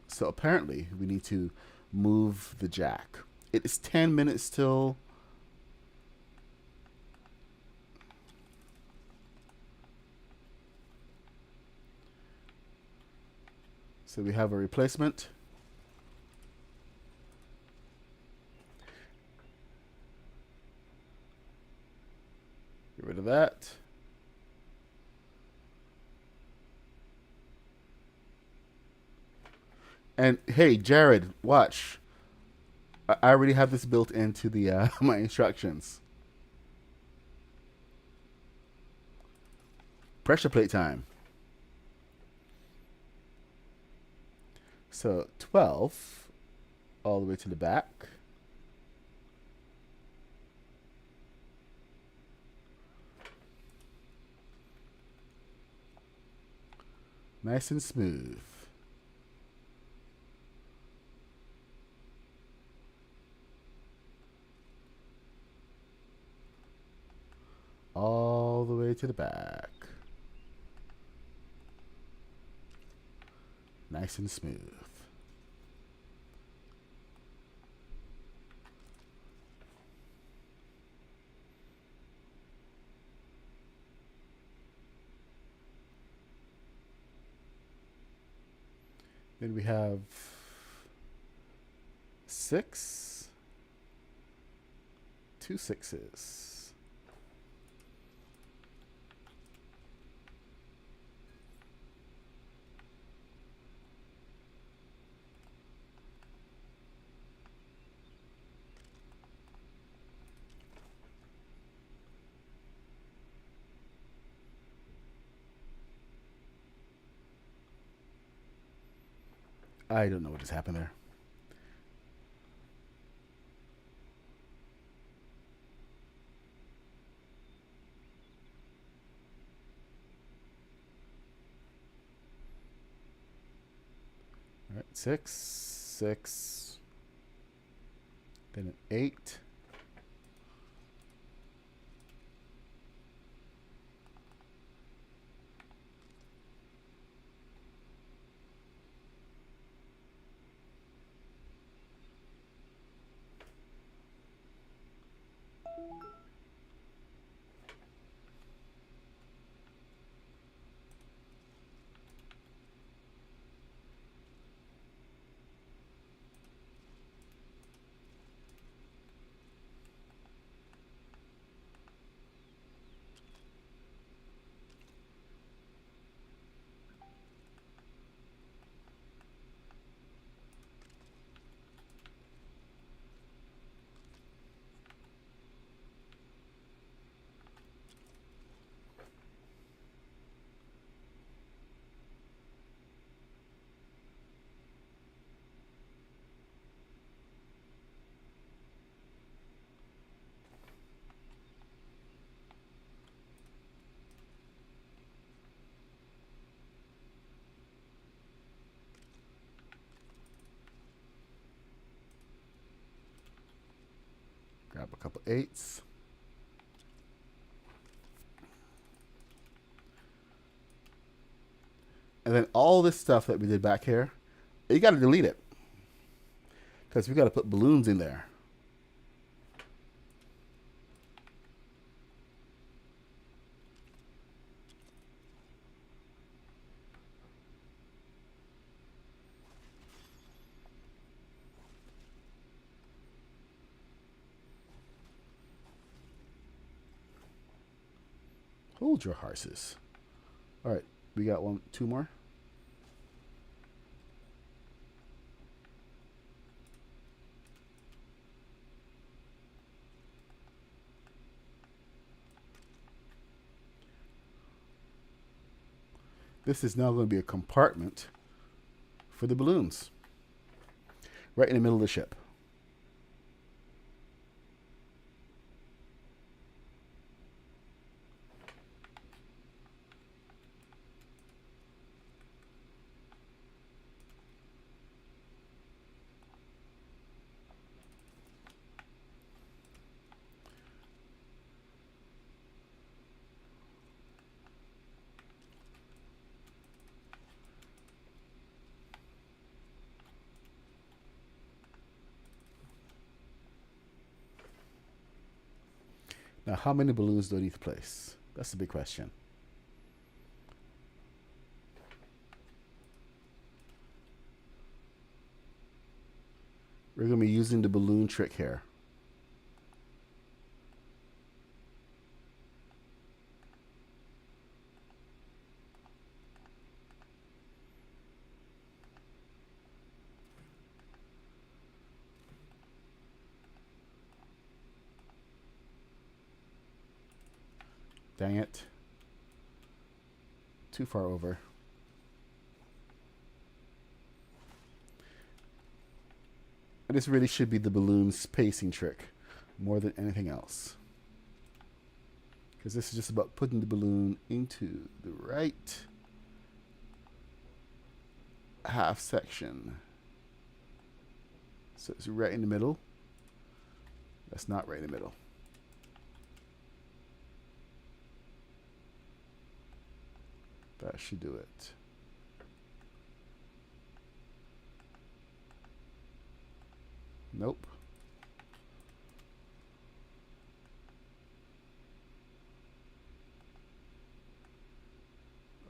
So apparently we need to move the jack. It is 10 minutes till so we have a replacement. Get rid of that. And hey, Jared, watch. I already have this built into the my instructions. Pressure plate time. So 12 all the way to the back. Nice and smooth. All the way to the back. Nice and smooth. Then we have 6, 2 6s. I don't know what just happened there. All right, 6, 6, then an 8. couple 8s. And then all this stuff that we did back here, you got to delete it. Because we got to put balloons in there. Hold your horses. All right, we got 2 more. This is now going to be a compartment for the balloons. Right in the middle of the ship. Now, how many balloons do I need to place? That's the big question. We're going to be using the balloon trick here. Dang it. Too far over. And this really should be the balloon spacing trick more than anything else. Because this is just about putting the balloon into the right half section. So it's right in the middle. That's not right in the middle. That should do it. Nope.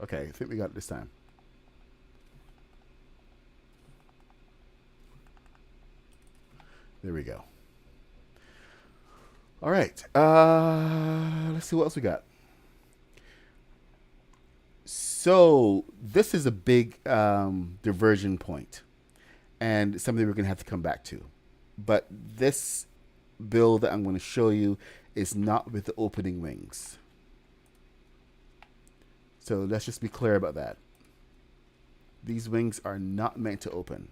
Okay, I think we got it this time. There we go. All right. Let's see what else we got. So this is a big diversion point, and something we're going to have to come back to. But this build that I'm going to show you is not with the opening wings. So let's just be clear about that. These wings are not meant to open.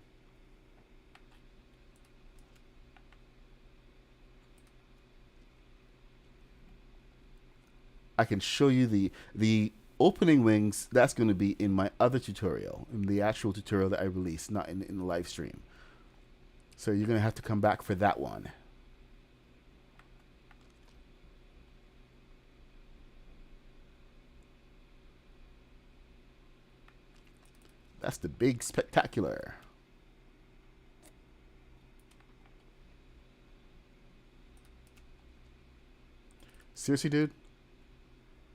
I can show you the opening wings. That's going to be in my other tutorial, in the actual tutorial that I released, not in the live stream. So you're going to have to come back for that one. That's the big spectacular. Seriously, dude?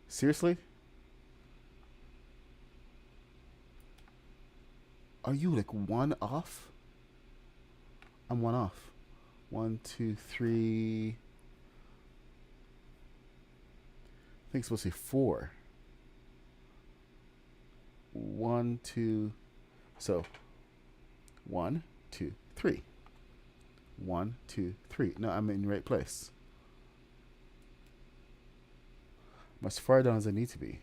Seriously? Are you like 1 off? I'm 1 off. 1, 2, 3. I think it's supposed to be 4. 1, 2. So 1, 2, 3. 1, 2, 3. No, I'm in the right place. I'm as far down as I need to be.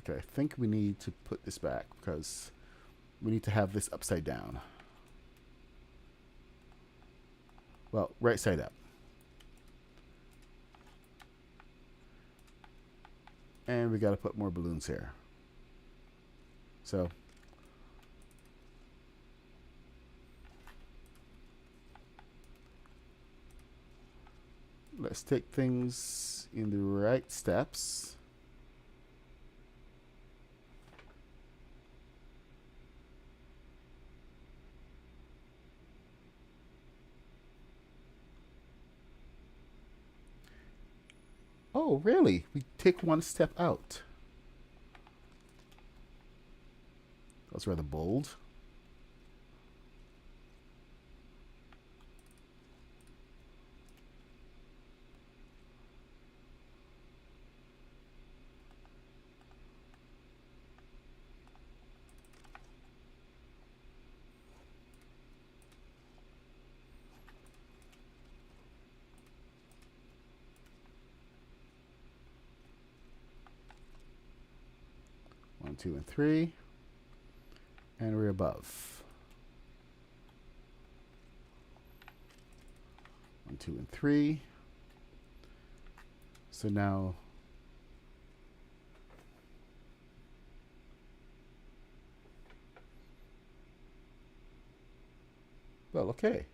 Okay, I think we need to put this back because we need to have this upside down. Well, right side up. And we got to put more balloons here. So let's take things in the right steps. Oh, really? We take one step out. That's rather bold. One, two, and three. And we're above. 1, 2, and 3. So now well, okay.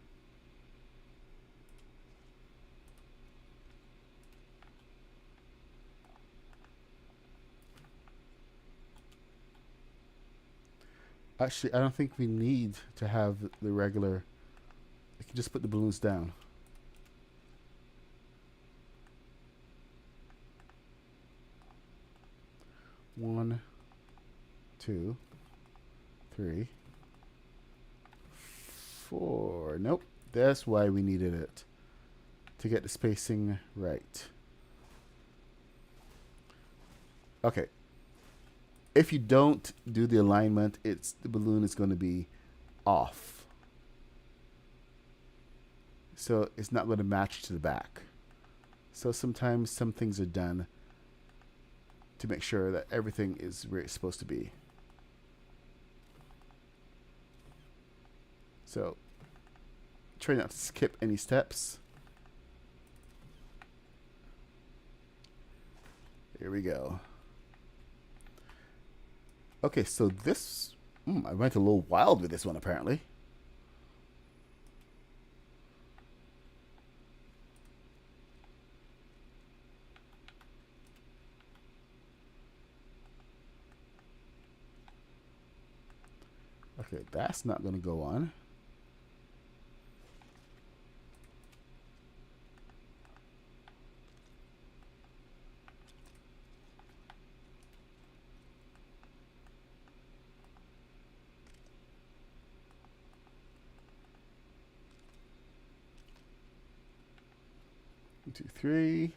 Actually, I don't think we need to have the regular. I can just put the balloons down. One, two, three, four. Nope. That's why we needed it. To get the spacing right. Okay. If you don't do the alignment, the balloon is going to be off. So it's not going to match to the back. So sometimes some things are done to make sure that everything is where it's supposed to be. So try not to skip any steps. Here we go. Okay, so this, I went a little wild with this one apparently. Okay, that's not going to go on. One, two, three.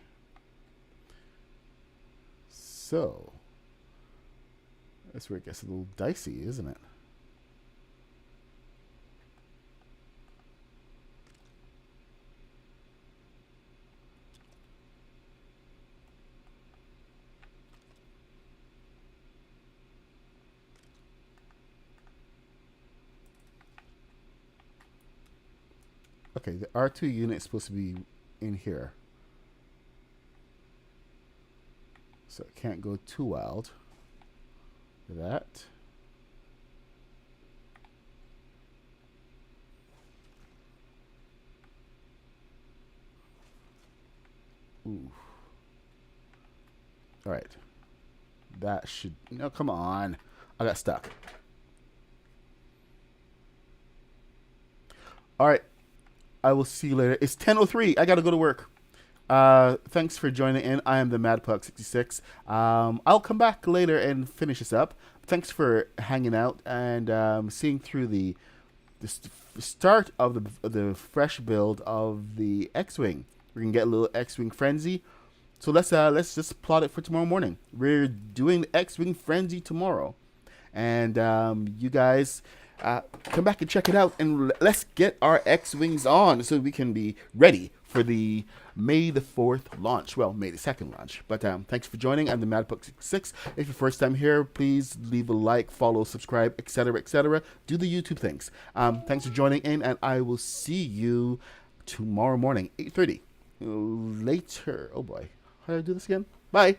So that's where it gets a little dicey, isn't it? Okay, the R2 unit is supposed to be in here. So it can't go too wild for that. Ooh. All right. That should, no, come on. I got stuck. All right. I will see you later. It's 10:03. I got to go to work. Thanks for joining in. I am the Pt6. I'll come back later and finish this up. Thanks for hanging out and seeing through the start of the fresh build of the X-Wing. We're gonna get a little X-Wing frenzy. So let's just plot it for tomorrow morning. We're doing the X-Wing frenzy tomorrow, and you guys come back and check it out, and let's get our X-Wings on so we can be ready for the May the 4th launch. Well, May the 2nd launch. But thanks for joining. I'm the Pt6. If you're first time here, please leave a like, follow, subscribe, etc., etc. Do the YouTube things. Thanks for joining in, and I will see you tomorrow morning, 8:30. Later. Oh boy. How do I do this again? Bye.